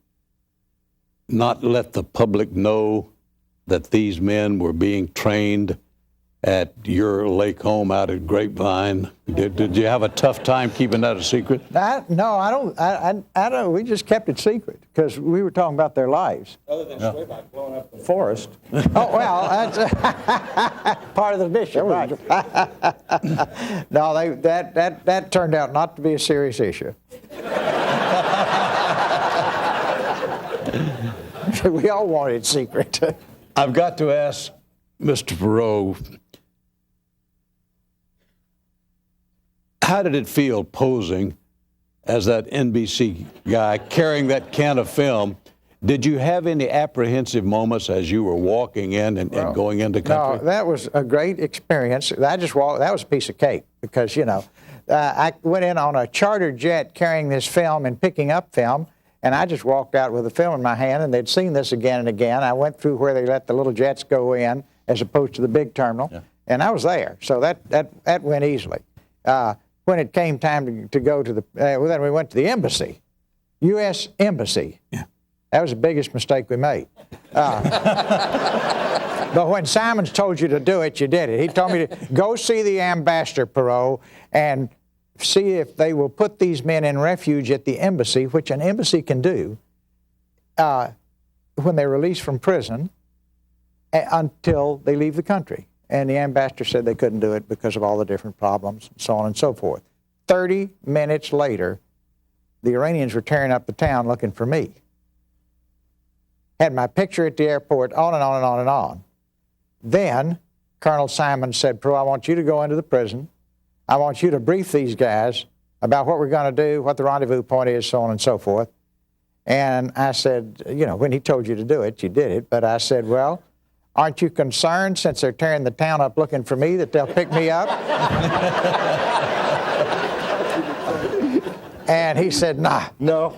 S2: not let the public know that these men were being trained at your lake home out at Grapevine? Did you have a tough time keeping that a secret?
S6: No, I don't. We just kept it secret because we were talking about their lives.
S7: Other than Schwabach blowing up the forest.
S6: Oh, well, that's part of the mission, right? No, that turned out not to be a serious issue. We all wanted it secret.
S2: I've got to ask Mr. Perot, how did it feel posing as that NBC guy carrying that can of film? Did you have any apprehensive moments as you were walking in and going into country?
S6: No, that was a great experience. I just walked. That was a piece of cake because, I went in on a charter jet carrying this film and picking up film, and I just walked out with the film in my hand, and they'd seen this again and again. I went through where they let the little jets go in as opposed to the big terminal, and I was there. So that went easily. When it came time to go to then we went to the embassy, U.S. Embassy.
S2: Yeah.
S6: That was the biggest mistake we made. But when Simons told you to do it, you did it. He told me to go see the ambassador, Perot, and see if they will put these men in refuge at the embassy, which an embassy can do when they're released from prison until they leave the country. And the ambassador said they couldn't do it because of all the different problems, and so on and so forth. 30 minutes later, the Iranians were tearing up the town looking for me. Had my picture at the airport, on and on and on and on. Then Colonel Simons said, Perot, I want you to go into the prison. I want you to brief these guys about what we're going to do, what the rendezvous point is, so on and so forth. And I said, when he told you to do it, you did it. But I said, well, aren't you concerned, since they're tearing the town up looking for me, that they'll pick me up? And he said, nah.
S7: No.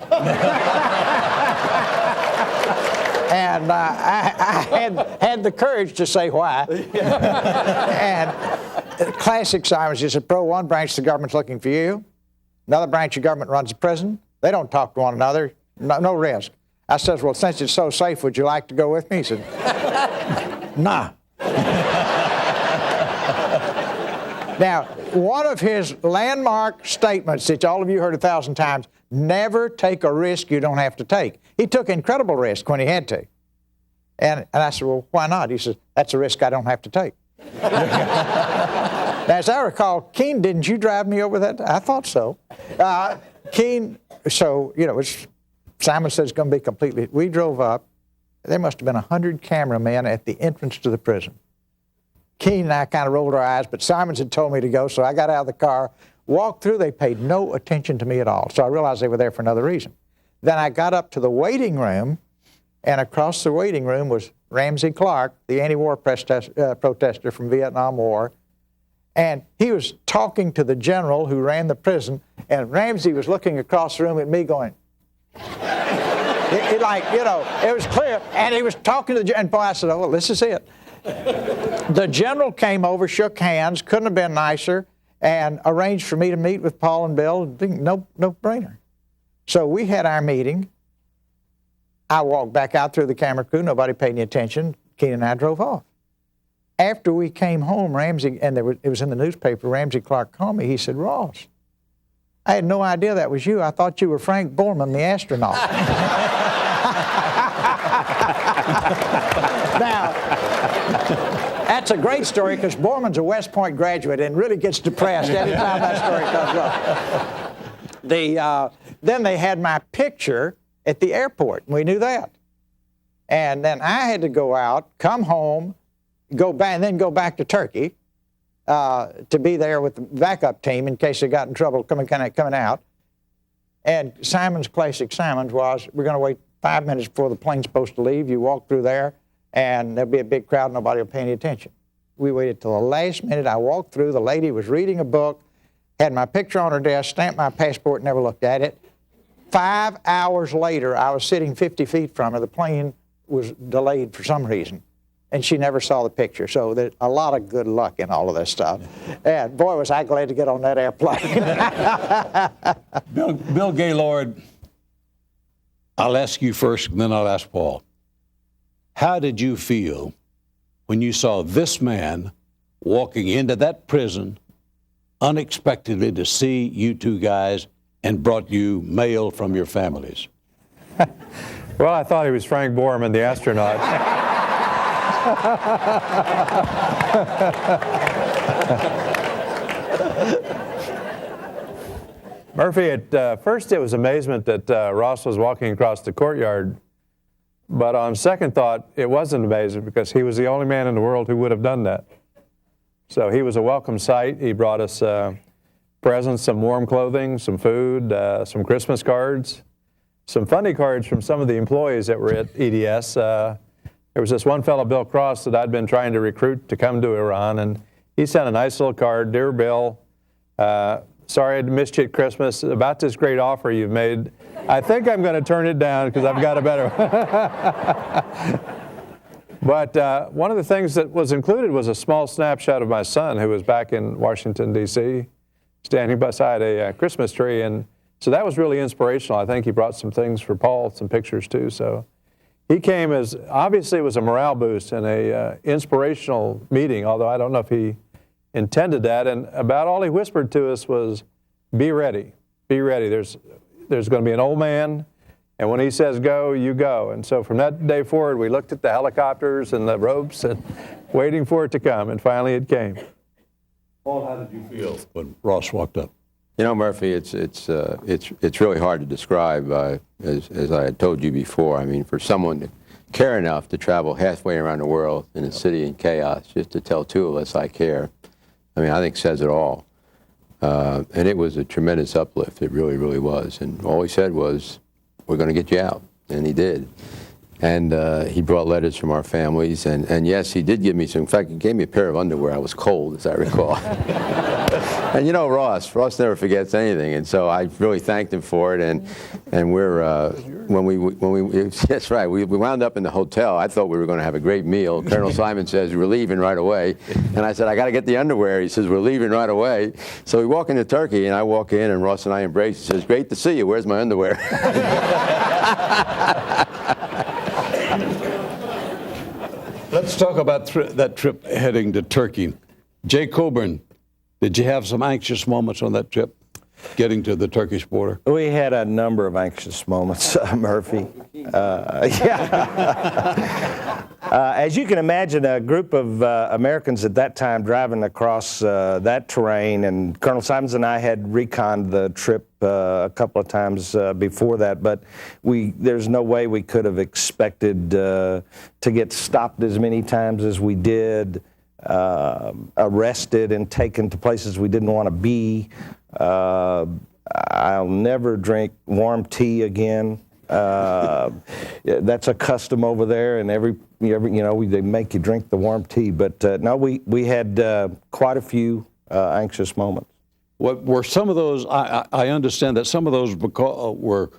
S6: And I had the courage to say why. And classic Simons, he said, Perot, one branch of the government's looking for you. Another branch of government runs the prison. They don't talk to one another. No risk. I said, well, since it's so safe, would you like to go with me? He said, nah. Now, one of his landmark statements that all of you heard 1,000 times, never take a risk you don't have to take. He took incredible risk when he had to. And I said, well, why not? He said, that's a risk I don't have to take. Now, as I recall, Keen, didn't you drive me over that? I thought so. Keen, so, Simon said it's going to be completely, we drove up. There must have been 100 cameramen at the entrance to the prison. Keen and I kind of rolled our eyes, but Simons had told me to go, so I got out of the car, walked through. They paid no attention to me at all, so I realized they were there for another reason. Then I got up to the waiting room, and across the waiting room was Ramsey Clark, the anti-war protester from Vietnam War, and he was talking to the general who ran the prison, and Ramsey was looking across the room at me going, it was clear, and he was talking to the general, and boy, I said, oh, well, this is it. The general came over, shook hands, couldn't have been nicer, and arranged for me to meet with Paul and Bill. No brainer. So we had our meeting. I walked back out through the camera crew. Nobody paid any attention. Keen and I drove off. After we came home, Ramsey, and it was in the newspaper, Ramsey Clark called me. He said, Ross, I had no idea that was you. I thought you were Frank Borman, the astronaut. Now, that's a great story because Borman's a West Point graduate and really gets depressed every time that story comes up. Then they had my picture at the airport. We knew that. And then I had to go out, come home, go back, and then go back to Turkey to be there with the backup team in case they got in trouble coming out. And Simon's classic Simons was, we're going to wait 5 minutes before the plane's supposed to leave. You walk through there, and there'll be a big crowd. Nobody will pay any attention. We waited till the last minute. I walked through. The lady was reading a book, had my picture on her desk, stamped my passport, never looked at it. 5 hours later, I was sitting 50 feet from her. The plane was delayed for some reason, and she never saw the picture. So there's a lot of good luck in all of this stuff. And boy, was I glad to get on that airplane.
S2: Bill Gaylord, I'll ask you first, and then I'll ask Paul. How did you feel when you saw this man walking into that prison unexpectedly to see you two guys and brought you mail from your families?
S5: Well, I thought he was Frank Borman, the astronaut. Murphy, at first it was amazement that Ross was walking across the courtyard, but on second thought, it wasn't amazing because he was the only man in the world who would have done that. So he was a welcome sight. He brought us presents, some warm clothing, some food, some Christmas cards, some funny cards from some of the employees that were at EDS. There was this one fellow, Bill Cross, that I'd been trying to recruit to come to Iran, and he sent a nice little card. Dear Bill, sorry I missed you at Christmas. About this great offer you've made, I think I'm going to turn it down because I've got a better one. But one of the things that was included was a small snapshot of my son, who was back in Washington, D.C., standing beside a Christmas tree. And so that was really inspirational. I think he brought some things for Paul, some pictures too. So he came as, obviously it was a morale boost and a inspirational meeting, although I don't know if he intended that. And about all he whispered to us was, be ready, be ready. There's going to be an old man, and when he says go, you go. And so from that day forward, we looked at the helicopters and the ropes and waiting for it to come, and finally it came.
S2: Paul, how did you feel when Ross walked up?
S4: You know, Murphy, it's really hard to describe, as I had told you before. I mean, for someone to care enough to travel halfway around the world in a city in chaos, just to tell two of us I care, I mean, I think says it all. And it was a tremendous uplift. It really, really was. And all he said was, we're going to get you out. And he did. And he brought letters from our families. And yes, he did give me some. In fact, he gave me a pair of underwear. I was cold, as I recall. And you know, Ross never forgets anything. And so I really thanked him for it. And we're, when we that's right, we wound up in the hotel. I thought we were going to have a great meal. Colonel Simon says, we're leaving right away. And I said, I got to get the underwear. He says, we're leaving right away. So we walk into Turkey, and I walk in, and Ross and I embrace. He says, great to see you. Where's my underwear?
S2: Let's talk about that trip heading to Turkey. Jay Coburn, did you have some anxious moments on that trip, getting to the Turkish border?
S7: We had a number of anxious moments, Murphy. As you can imagine, a group of Americans at that time driving across that terrain, and Colonel Simons and I had reconned the trip a couple of times before that, but there's no way we could have expected to get stopped as many times as we did, arrested and taken to places we didn't want to be. I'll never drink warm tea again. That's a custom over there, and every they make you drink the warm tea. But no, we had quite a few anxious moments.
S2: What were some of those? I understand that some of those were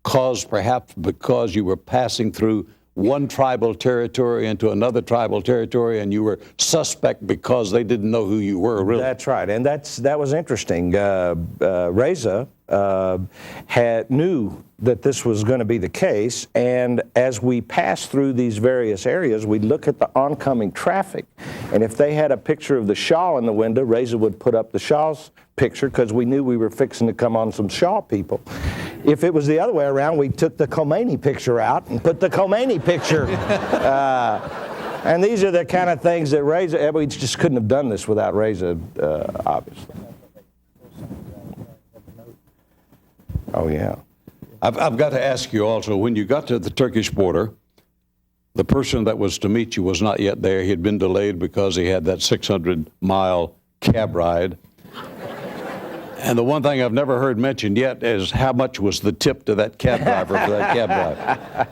S2: caused perhaps because you were passing through one tribal territory into another tribal territory, and you were suspect because they didn't know who you were, really.
S7: That's right, and that was interesting. Reza knew that this was going to be the case, and as we passed through these various areas, we'd look at the oncoming traffic, and if they had a picture of the Shah in the window, Reza would put up the Shah's picture because we knew we were fixing to come on some Shah people. If it was the other way around, we took the Khomeini picture out and put the Khomeini picture. And these are the kind of things that Reza, we just couldn't have done this without Reza, obviously. Oh, yeah.
S2: I've got to ask you also, when you got to the Turkish border, the person that was to meet you was not yet there. He had been delayed because he had that 600-mile cab ride. And the one thing I've never heard mentioned yet is how much was the tip to that cab driver for that cab ride.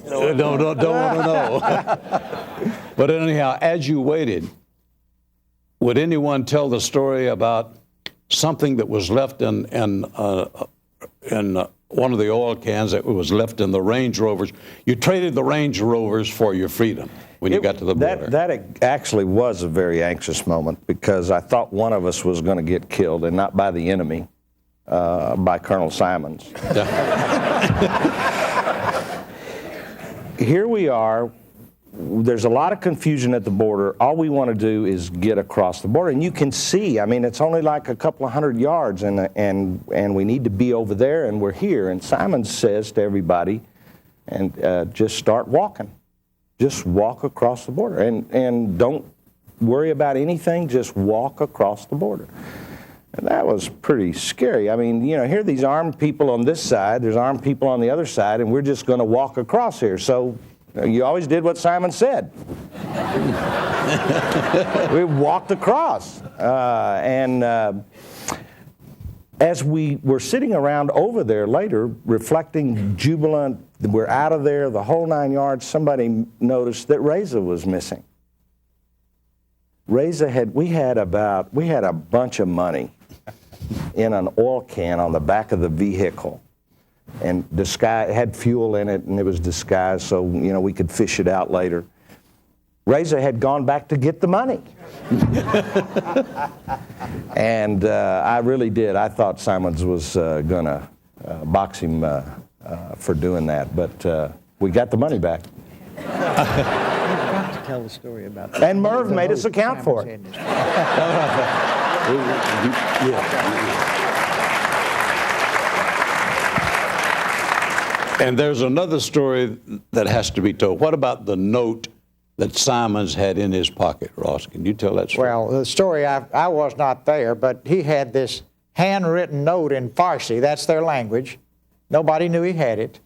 S2: Don't want to know. But anyhow, as you waited, would anyone tell the story about something that was left in one of the oil cans that was left in the Range Rovers? You traded the Range Rovers for your freedom when you got to the border.
S7: That actually was a very anxious moment because I thought one of us was going to get killed, and not by the enemy, by Colonel Simons. Here we are. There's a lot of confusion at the border. All we want to do is get across the border. And you can see, I mean, it's only like a couple of 100 yards, and we need to be over there, and we're here. And Simon says to everybody, and just start walking. Just walk across the border. And don't worry about anything, just walk across the border. And that was pretty scary. I mean, you know, here are these armed people on this side, there's armed people on the other side, and we're just going to walk across here. So you always did what Simon said. We walked across. As we were sitting around over there later, reflecting, jubilant, we're out of there, the whole 9 yards, somebody noticed that Reza was missing. Reza we had a bunch of money in an oil can on the back of the vehicle. And it had fuel in it, and it was disguised so, you know, we could fish it out later. Reza had gone back to get the money. And I really did. I thought Simons was going to box him for doing that, but we got the money back.
S6: To tell the story about that.
S7: And Merv made us account for it.
S2: And there's another story that has to be told. What about the note that Simons had in his pocket, Ross? Can you tell that story?
S6: Well, the story, I was not there, but he had this handwritten note in Farsi. That's their language. Nobody knew he had it.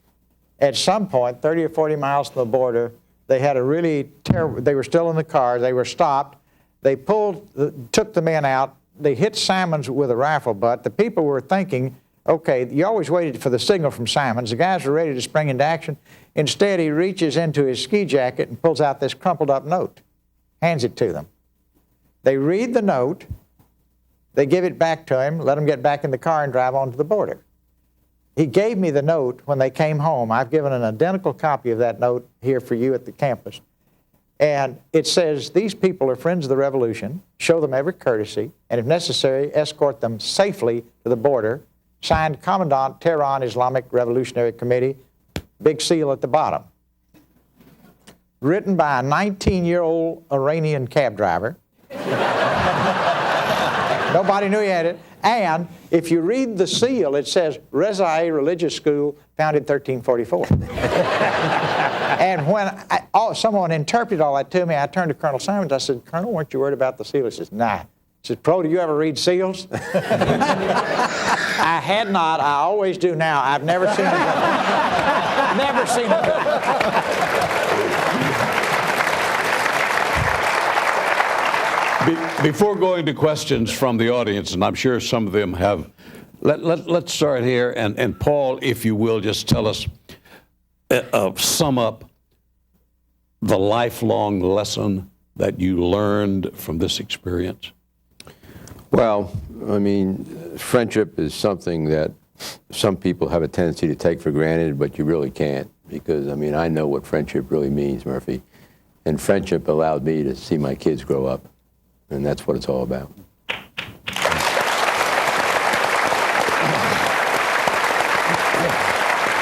S6: At some point, 30 or 40 miles from the border, they had a really terrible, they were still in the car, they were stopped. They took the men out. They hit Simons with a rifle butt. The people were thinking, okay, you always waited for the signal from Simons. The guys were ready to spring into action. Instead, he reaches into his ski jacket and pulls out this crumpled up note, hands it to them. They read the note, they give it back to him, let him get back in the car and drive on to the border. He gave me the note when they came home. I've given an identical copy of that note here for you at the campus. And it says, these people are friends of the revolution, show them every courtesy, and if necessary, escort them safely to the border. Signed, Commandant, Tehran Islamic Revolutionary Committee, big seal at the bottom. Written by a 19-year-old Iranian cab driver. Nobody knew he had it. And if you read the seal, it says, Reza Religious School, founded 1344. And when someone interpreted all that to me, I turned to Colonel Simons. I said, Colonel, weren't you worried about the seal? He says, nah. He said, Pro, do you ever read seals? I had not. I always do now. I've never seen it. Never seen
S2: it. Before going to questions from the audience, and I'm sure some of them have, let's start here. And Paul, if you will, just tell us, sum up the lifelong lesson that you learned from this experience.
S4: Well, I mean, friendship is something that some people have a tendency to take for granted, but you really can't, because, I mean, I know what friendship really means, Murphy. And friendship allowed me to see my kids grow up, and that's what it's all about.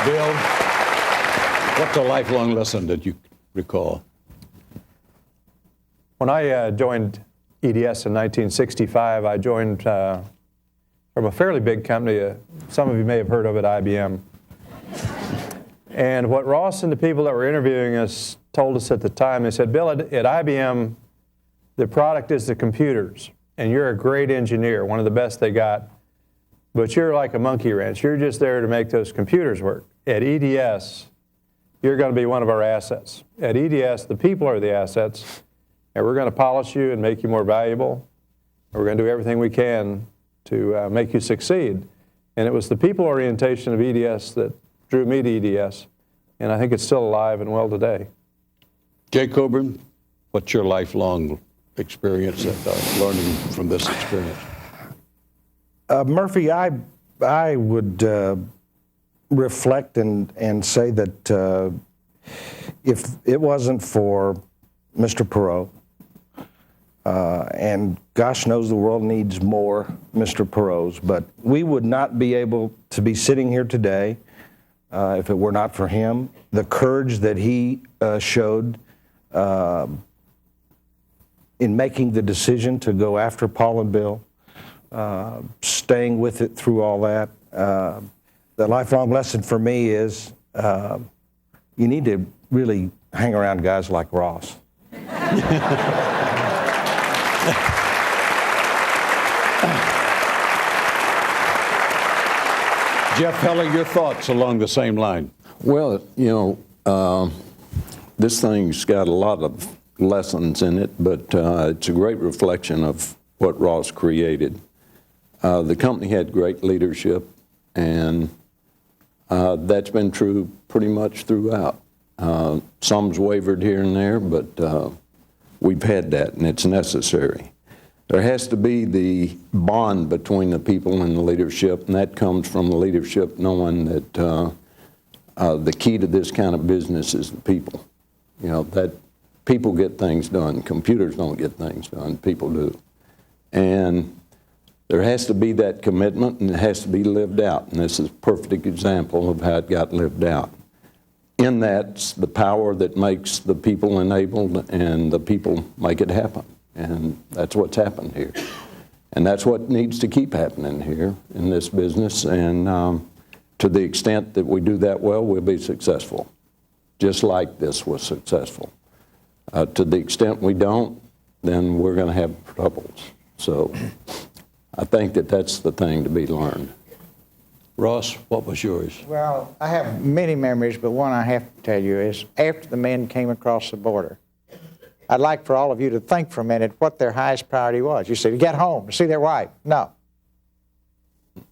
S2: Bill, what's a lifelong lesson that you recall?
S5: When I joined EDS in 1965, I joined from a fairly big company. Some of you may have heard of it, IBM. And what Ross and the people that were interviewing us told us at the time, they said, Bill, at IBM, the product is the computers, and you're a great engineer, one of the best they got, but you're like a monkey wrench. You're just there to make those computers work. At EDS, you're going to be one of our assets. At EDS, the people are the assets, and we're going to polish you and make you more valuable. And we're going to do everything we can to make you succeed. And it was the people orientation of EDS that drew me to EDS, and I think it's still alive and well today.
S2: Jay Coburn, what's your lifelong experience, learning from this experience?
S7: Murphy, I would reflect and say that if it wasn't for Mr. Perot, and gosh knows the world needs more Mr. Perots, but we would not be able to be sitting here today if it were not for him. The courage that he showed in making the decision to go after Paul and Bill, staying with it through all that. The lifelong lesson for me is you need to really hang around guys like Ross.
S2: Jeff Heller, your thoughts along the same line?
S1: Well, this thing's got a lot of lessons in it, but it's a great reflection of what Ross created. The company had great leadership, and that's been true pretty much throughout. Some's wavered here and there, but we've had that, and it's necessary. There has to be the bond between the people and the leadership, and that comes from the leadership knowing that the key to this kind of business is the people. That people get things done. Computers don't get things done. People do. And there has to be that commitment, and it has to be lived out. And this is a perfect example of how it got lived out. In that's the power that makes the people enabled, and the people make it happen. And that's what's happened here. And that's what needs to keep happening here in this business. And to the extent that we do that well, we'll be successful, just like this was successful. To the extent we don't, then we're going to have troubles. So I think that that's the thing to be learned.
S2: Ross, what was yours?
S6: Well, I have many memories, but one I have to tell you is after the men came across the border, I'd like for all of you to think for a minute what their highest priority was. You say, get home to see their wife. No.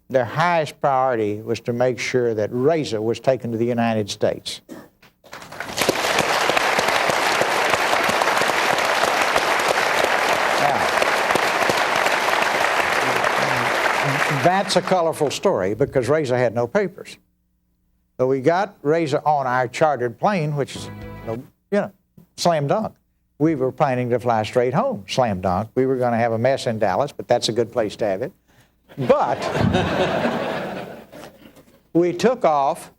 S6: Their highest priority was to make sure that Reza was taken to the United States. That's a colorful story because Reza had no papers. So we got Reza on our chartered plane, which is, slam dunk. We were planning to fly straight home, slam dunk. We were going to have a mess in Dallas, but that's a good place to have it. But we took off,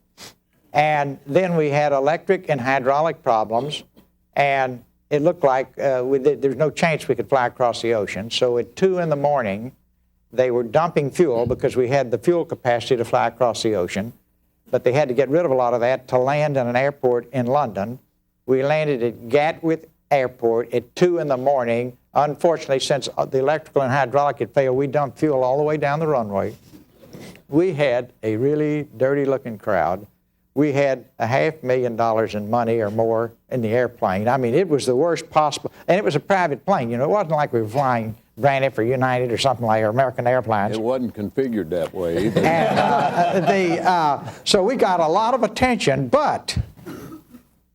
S6: and then we had electric and hydraulic problems, and it looked like there's no chance we could fly across the ocean. So at 2 in the morning, they were dumping fuel because we had the fuel capacity to fly across the ocean, but they had to get rid of a lot of that to land in an airport in London. We landed at Gatwick Airport at 2 in the morning. Unfortunately, since the electrical and hydraulic had failed, we dumped fuel all the way down the runway. We had a really dirty-looking crowd. We had $500,000 in money or more in the airplane. I mean, it was the worst possible, and it was a private plane. It wasn't like we were flying Braniff or United or something like, or American Airlines.
S1: It wasn't configured that way either.
S6: And so we got a lot of attention, but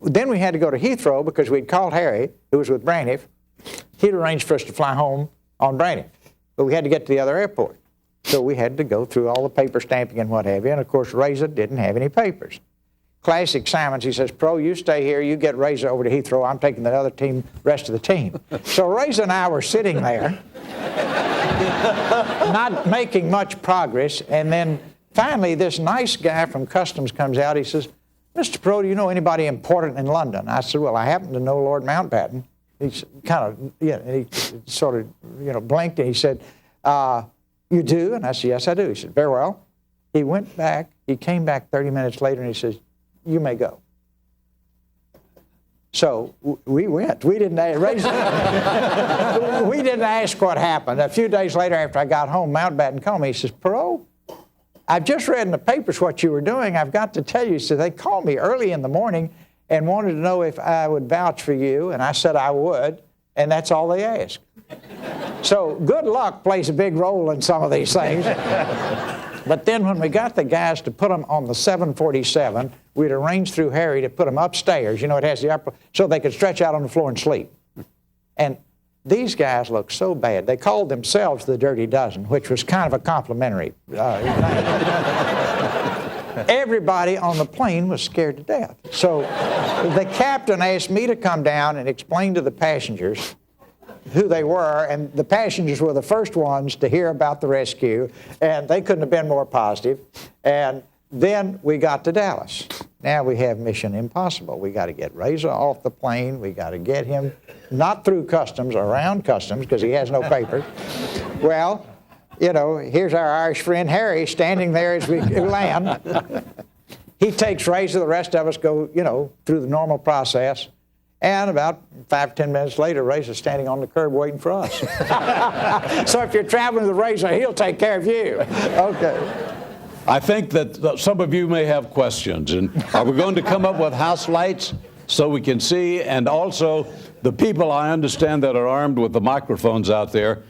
S6: then we had to go to Heathrow because we'd called Harry, who was with Braniff. He'd arranged for us to fly home on Braniff, but we had to get to the other airport. So we had to go through all the paper stamping and what have you, and of course Reza didn't have any papers. Classic Simons, he says, Pro, you stay here, you get Reza over to Heathrow, I'm taking the other team, rest of the team. So Reza and I were sitting there, not making much progress, and then finally this nice guy from Customs comes out, he says, Mr. Pro, do you know anybody important in London? I said, well, I happen to know Lord Mountbatten. He kind of, he sort of, blinked, and he said, you do? And I said, yes, I do. He said, very well. He went back, he came back 30 minutes later, and he says, you may go. So we went. We didn't ask what happened. A few days later, after I got home, Mountbatten called me. He says, Perot, I've just read in the papers what you were doing. I've got to tell you. He said, they called me early in the morning and wanted to know if I would vouch for you. And I said I would. And that's all they asked. So good luck plays a big role in some of these things. But then when we got the guys to put them on the 747, we'd arranged through Harry to put them upstairs. It has the upper, so they could stretch out on the floor and sleep. And these guys look so bad. They called themselves the Dirty Dozen, which was kind of a complimentary name. Everybody on the plane was scared to death. So the captain asked me to come down and explain to the passengers who they were, and the passengers were the first ones to hear about the rescue, and they couldn't have been more positive. And then we got to Dallas. Now we have Mission Impossible. We got to get Reza off the plane. We got to get him not through customs, around customs, because he has no papers. Well, you know, here's our Irish friend Harry standing there as we land. He takes Reza, the rest of us go, you know, through the normal process. And about 5 or 10 minutes later, Reza's standing on the curb waiting for us. So if you're traveling with Reza, he'll take care of you. Okay.
S2: I think that some of you may have questions. And are we going to come up with house lights so we can see? And also, the people I understand that are armed with the microphones out there,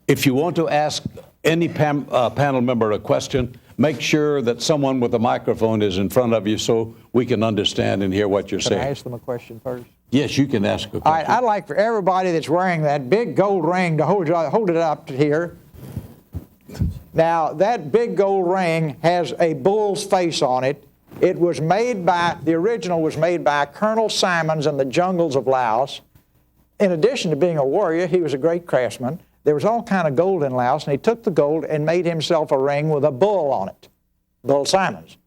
S2: if you want to ask any panel member a question, make sure that someone with a microphone is in front of you so we can understand and hear what you're saying.
S6: Can I ask them a question first?
S2: Yes, you can ask a question.
S6: All right, I'd like for everybody that's wearing that big gold ring to hold it up here. Now, that big gold ring has a bull's face on it. It was made by, the original was made by Colonel Simons in the jungles of Laos. In addition to being a warrior, he was a great craftsman. There was all kind of gold in Laos, and he took the gold and made himself a ring with a bull on it, Bull Simons.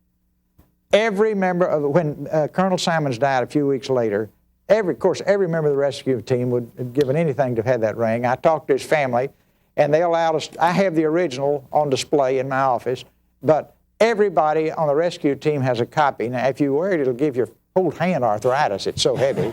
S6: Every member of, when Colonel Simons died a few weeks later, of course, every member of the rescue team would have given anything to have had that ring. I talked to his family, and they allowed us, I have the original on display in my office, but everybody on the rescue team has a copy. Now, if you wear it, it'll give your whole hand arthritis. It's so heavy.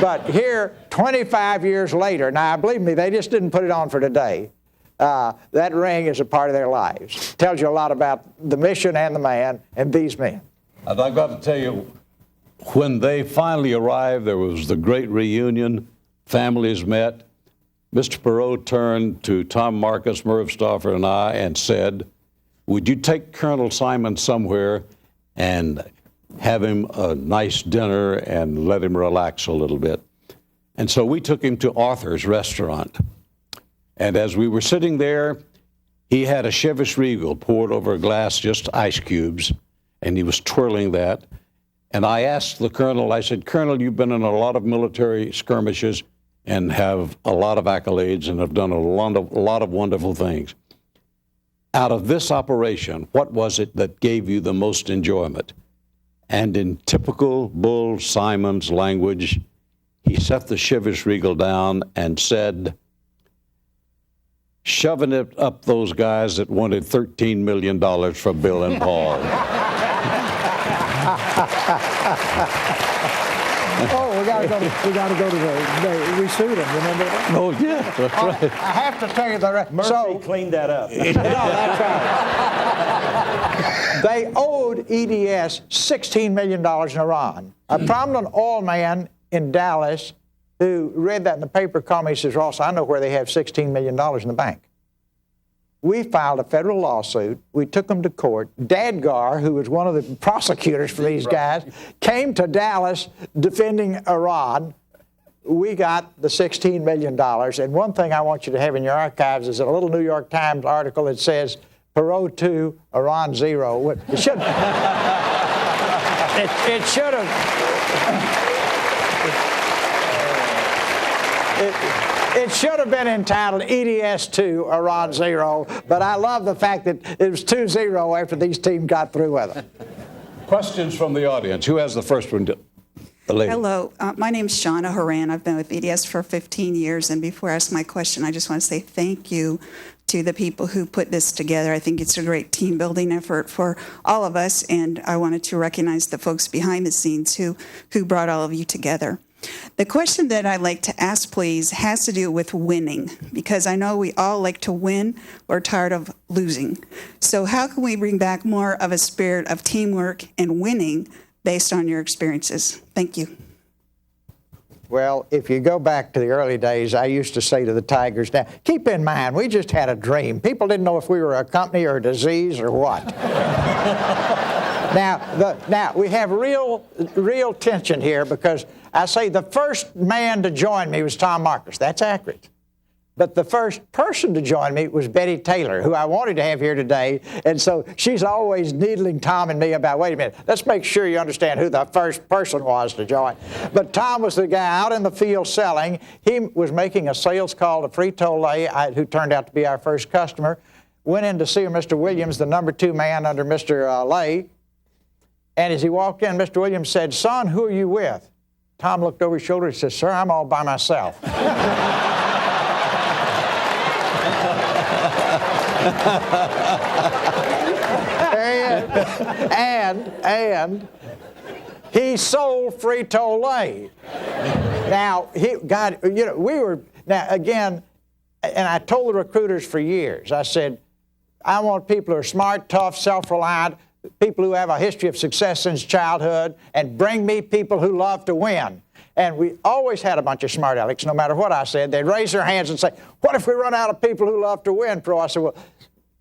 S6: But here, 25 years later, now, believe me, they just didn't put it on for today. That ring is a part of their lives. Tells you a lot about the mission and the man and these men.
S2: And I've got to tell you, when they finally arrived, there was the great reunion. Families met. Mr. Perot turned to Tom Marcus, Merv Stauffer, and I and said, would you take Colonel Simon somewhere and have him a nice dinner and let him relax a little bit? And so we took him to Arthur's restaurant. And as we were sitting there, he had a Chivas Regal poured over a glass, just ice cubes, and he was twirling that. And I asked the colonel, I said, Colonel, you've been in a lot of military skirmishes and have a lot of accolades and have done a lot of wonderful things. Out of this operation, what was it that gave you the most enjoyment? And in typical Bull Simons language, he set the Chivas Regal down and said, shoving it up those guys that wanted $13 million for Bill and Paul.
S6: Oh, we got to go to we sued him, remember that?
S2: Oh, yeah, that's right.
S6: I have to tell you the rest.
S8: Murphy cleaned that up.
S6: No, that's right. They owed EDS $16 million in Iran. A prominent oil man in Dallas who read that in the paper called me and says, Ross, I know where they have $16 million in the bank. We filed a federal lawsuit. We took them to court. Dadgar, who was one of the prosecutors for these guys, came to Dallas defending Iran. We got the $16 million. And one thing I want you to have in your archives is a little New York Times article that says, Perot 2, Iran 0. It should it should have. It should have been entitled EDS 2, Iran 0, but I love the fact that it was 2-0 after these teams got through with it.
S2: Questions from the audience. Who has the first one? The lady.
S9: Hello, my name's Shauna Horan. I've been with EDS for 15 years, and before I ask my question, I just want to say thank you to the people who put this together. I think it's a great team-building effort for all of us, and I wanted to recognize the folks behind the scenes who brought all of you together. The question that I'd like to ask, please, has to do with winning, because I know we all like to win. We're tired of losing. So how can we bring back more of a spirit of teamwork and winning based on your experiences? Thank you.
S6: Well, if you go back to the early days, I used to say to the Tigers, now, keep in mind, we just had a dream. People didn't know if we were a company or a disease or what. Now we have real tension here, because I say the first man to join me was Tom Marcus. That's accurate. But the first person to join me was Betty Taylor, who I wanted to have here today. And so she's always needling Tom and me about, wait a minute, let's make sure you understand who the first person was to join. But Tom was the guy out in the field selling. He was making a sales call to Frito-Lay, who turned out to be our first customer. Went in to see Mr. Williams, the number 2 man under Mr. Lay. And as he walked in, Mr. Williams said, "Son, who are you with?" Tom looked over his shoulder and said, "Sir, I'm all by myself." and he sold Frito-Lay. Now, now again, and I told the recruiters for years, I said, I want people who are smart, tough, self-reliant, people who have a history of success since childhood, and bring me people who love to win. And we always had a bunch of smart alecks, no matter what I said. They'd raise their hands and say, what if we run out of people who love to win, Pro? I said, well,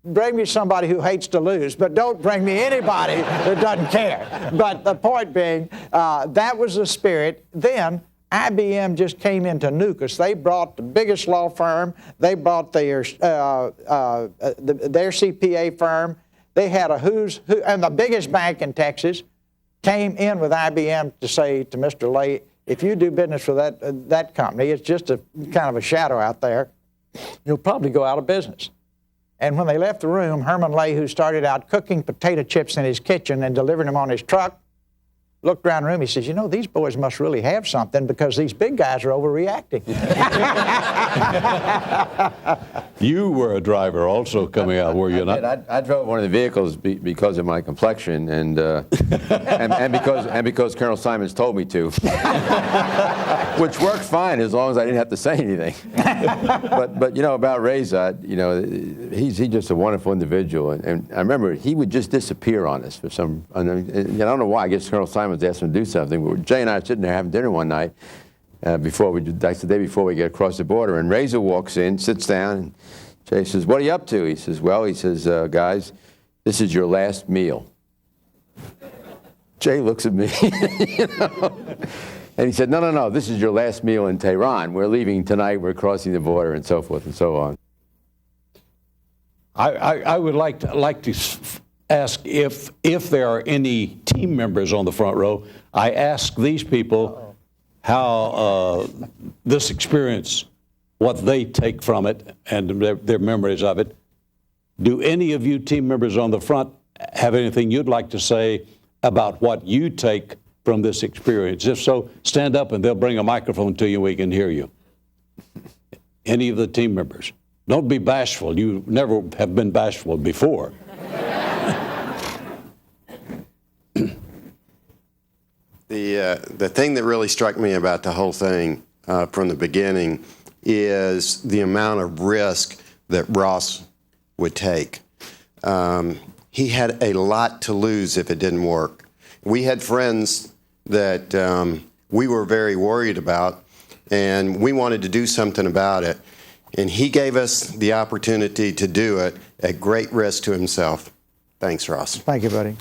S6: bring me somebody who hates to lose, but don't bring me anybody that doesn't care. But the point being, that was the spirit. Then IBM just came into Nucus. They brought the biggest law firm. They brought their CPA firm. They had a who's who, and the biggest bank in Texas came in with IBM to say to Mr. Lay, if you do business with that company, it's just a kind of a shadow out there, you'll probably go out of business. And when they left the room, Herman Lay, who started out cooking potato chips in his kitchen and delivering them on his truck, looked around the room. He says, you know, these boys must really have something, because these big guys are overreacting.
S8: You were a driver also coming out, were you not?
S4: I drove one of the vehicles because of my complexion, and because Colonel Simons told me to, which worked fine as long as I didn't have to say anything. But you know, about Reza, you know, he's just a wonderful individual, and I remember he would just disappear on us for some. And I don't know why. I guess Colonel Simons asked him to do something. But Jay and I are sitting there having dinner one night. That's the day before we get across the border, and Reza walks in, sits down, and Jay says, what are you up to? He says, well, guys, this is your last meal. Jay looks at me, you know, and he said, no, this is your last meal in Tehran. We're leaving tonight, we're crossing the border, and so forth and so on.
S8: I would like to ask if there are any team members on the front row. I ask these people how this experience, what they take from it, and their memories of it. Do any of you team members on the front have anything you'd like to say about what you take from this experience? If so, stand up and they'll bring a microphone to you, we can hear you. Any of the team members. Don't be bashful. You never have been bashful before.
S10: The thing that really struck me about the whole thing from the beginning is the amount of risk that Ross would take. He had a lot to lose if it didn't work. We had friends that we were very worried about, and we wanted to do something about it. And he gave us the opportunity to do it at great risk to himself. Thanks, Ross.
S6: Thank you, buddy.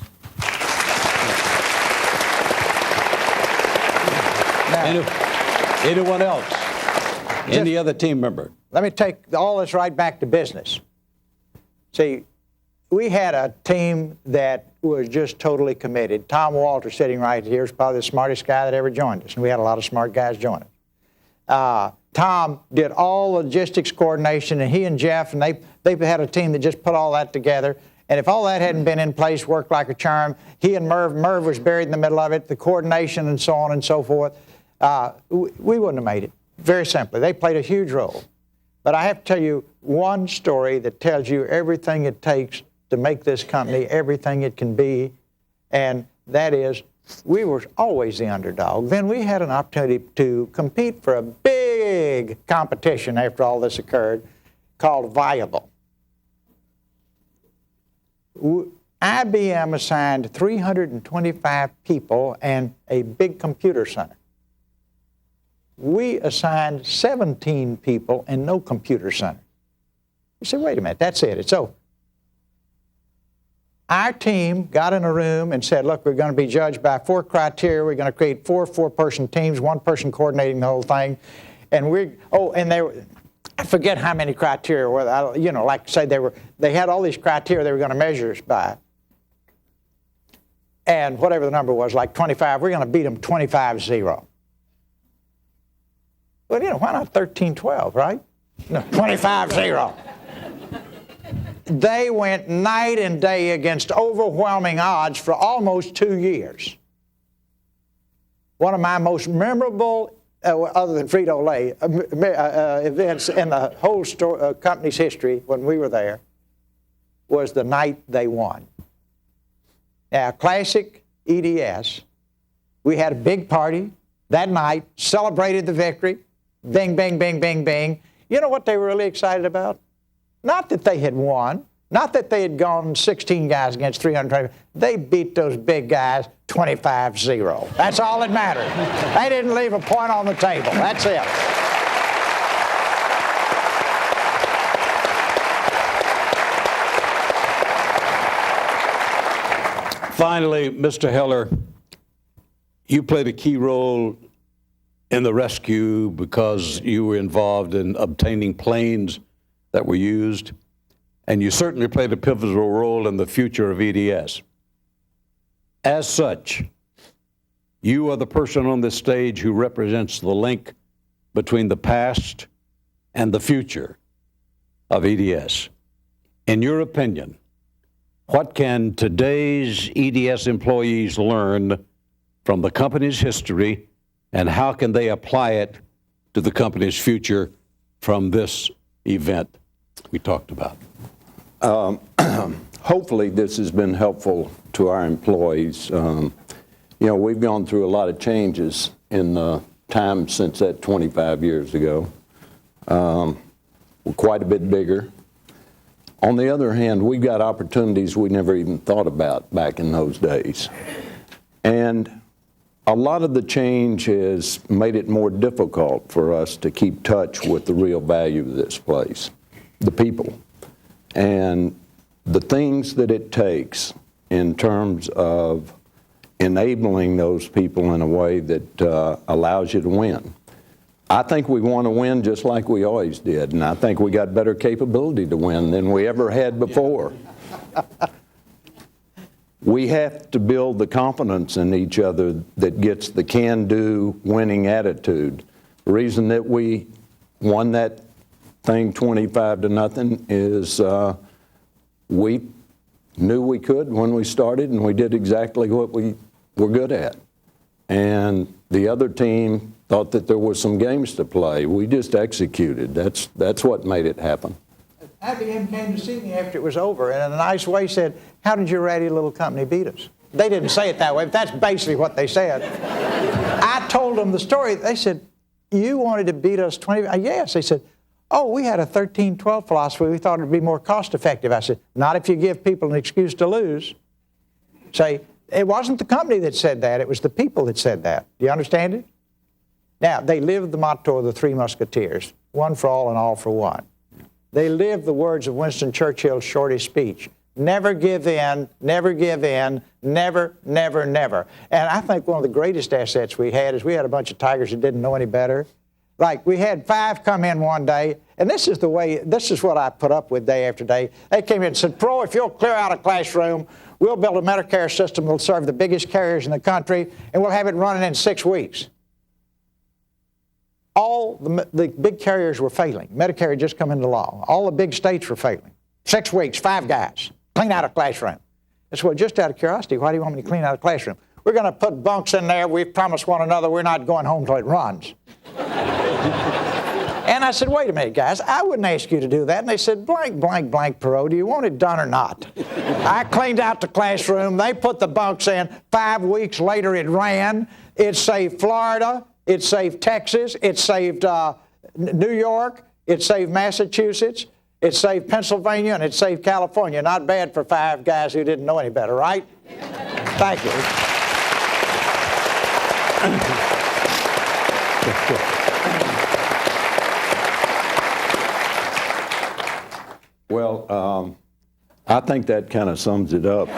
S8: Anyone else? Any other team member?
S6: Let me take all this right back to business. See, we had a team that was just totally committed. Tom Walter, sitting right here, is probably the smartest guy that ever joined us, and we had a lot of smart guys join us. Tom did all the logistics coordination, and he and Jeff, and they had a team that just put all that together. And if all that hadn't been in place, worked like a charm, he and Merv was buried in the middle of it, the coordination and so on and so forth, we wouldn't have made it. Very simply, they played a huge role. But I have to tell you one story that tells you everything it takes to make this company everything it can be, and that is, we were always the underdog. Then we had an opportunity to compete for a big competition after all this occurred called Viable. IBM assigned 325 people and a big computer center. We assigned 17 people and no computer center. You say, wait a minute, that's it, it's over. Our team got in a room and said, look, we're going to be judged by 4 criteria. We're going to create 4 4-person teams, 1 person coordinating the whole thing. And I forget how many criteria were, you know, like say they had all these criteria they were going to measure us by. And whatever the number was, like 25, we're going to beat them 25-0. Well, you know, why not 13-12, right? No, 25-0. They went night and day against overwhelming odds for almost 2 years. One of my most memorable, other than Frito-Lay, events in the whole company's history when we were there was the night they won. Now, classic EDS, we had a big party that night, celebrated the victory, bing, bing, bing, bing, bing. You know what they were really excited about? Not that they had won, not that they had gone 16 guys against 320. They beat those big guys 25-0. That's all that mattered. They didn't leave a point on the table. That's it.
S8: Finally, Mr. Heller, you played a key role in the rescue because you were involved in obtaining planes that were used, and you certainly played a pivotal role in the future of EDS. As such, you are the person on this stage who represents the link between the past and the future of EDS. In your opinion, what can today's EDS employees learn from the company's history, and how can they apply it to the company's future from this event we talked about?
S1: Hopefully this has been helpful to our employees. You know, we've gone through a lot of changes in the time since that 25 years ago. We're quite a bit bigger. On the other hand, we've got opportunities we never even thought about back in those days. And a lot of the change has made it more difficult for us to keep touch with the real value of this place, the people, and the things that it takes in terms of enabling those people in a way that allows you to win. I think we want to win just like we always did, and I think we got better capability to win than we ever had before. We have to build the confidence in each other that gets the can-do winning attitude. The reason that we won that thing 25-0 is we knew we could when we started, and we did exactly what we were good at. And the other team thought that there was some games to play. We just executed. That's what made it happen.
S6: IBM came to see me after it was over, and in a nice way said, how did your ratty little company beat us? They didn't say it that way, but that's basically what they said. I told them the story. They said, you wanted to beat us 20? Yes. They said, oh, we had a 13-12 philosophy. We thought it would be more cost effective. I said, not if you give people an excuse to lose. Say, it wasn't the company that said that. It was the people that said that. Do you understand it? Now, they lived the motto of the Three Musketeers, one for all and all for one. They lived the words of Winston Churchill's shortest speech, never give in, never give in, never, never, never. And I think one of the greatest assets we had is we had a bunch of tigers that didn't know any better. Like, we had 5 come in one day, and this is what I put up with day after day. They came in and said, Pro, if you'll clear out a classroom, we'll build a Medicare system that will serve the biggest carriers in the country, and we'll have it running in 6 weeks. All the big carriers were failing. Medicare had just come into law. All the big states were failing. 6 weeks, 5 guys, clean out a classroom. I said, well, just out of curiosity, why do you want me to clean out a classroom? We're going to put bunks in there. We've promised one another we're not going home till it runs. And I said, wait a minute, guys, I wouldn't ask you to do that. And they said, blank, blank, blank, Perot, do you want it done or not? I cleaned out the classroom. They put the bunks in. 5 weeks later, it ran. It saved Florida. It saved Texas. It saved New York. It saved Massachusetts. It saved Pennsylvania. And it saved California. Not bad for 5 guys who didn't know any better, right? Thank you.
S1: Well, I think that kind of sums it up.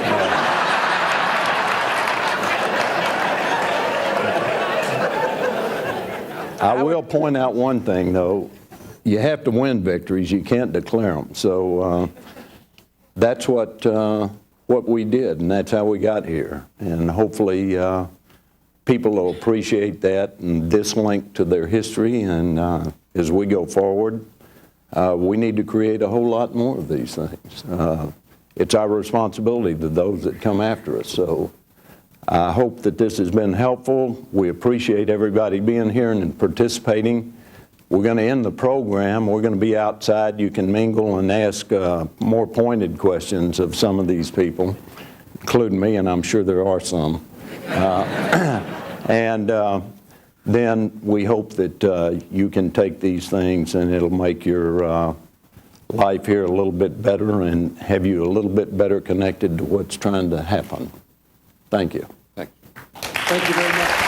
S1: I will point out one thing, though. You have to win victories. You can't declare them. So that's what we did, and that's how we got here. And hopefully people will appreciate that and this link to their history. And as we go forward, we need to create a whole lot more of these things. It's our responsibility to those that come after us. So I hope that this has been helpful. We appreciate everybody being here and participating. We're going to end the program. We're going to be outside. You can mingle and ask more pointed questions of some of these people, including me, and I'm sure there are some. And then we hope that you can take these things and it'll make your life here a little bit better and have you a little bit better connected to what's trying to happen. Thank you.
S8: Thank you very much.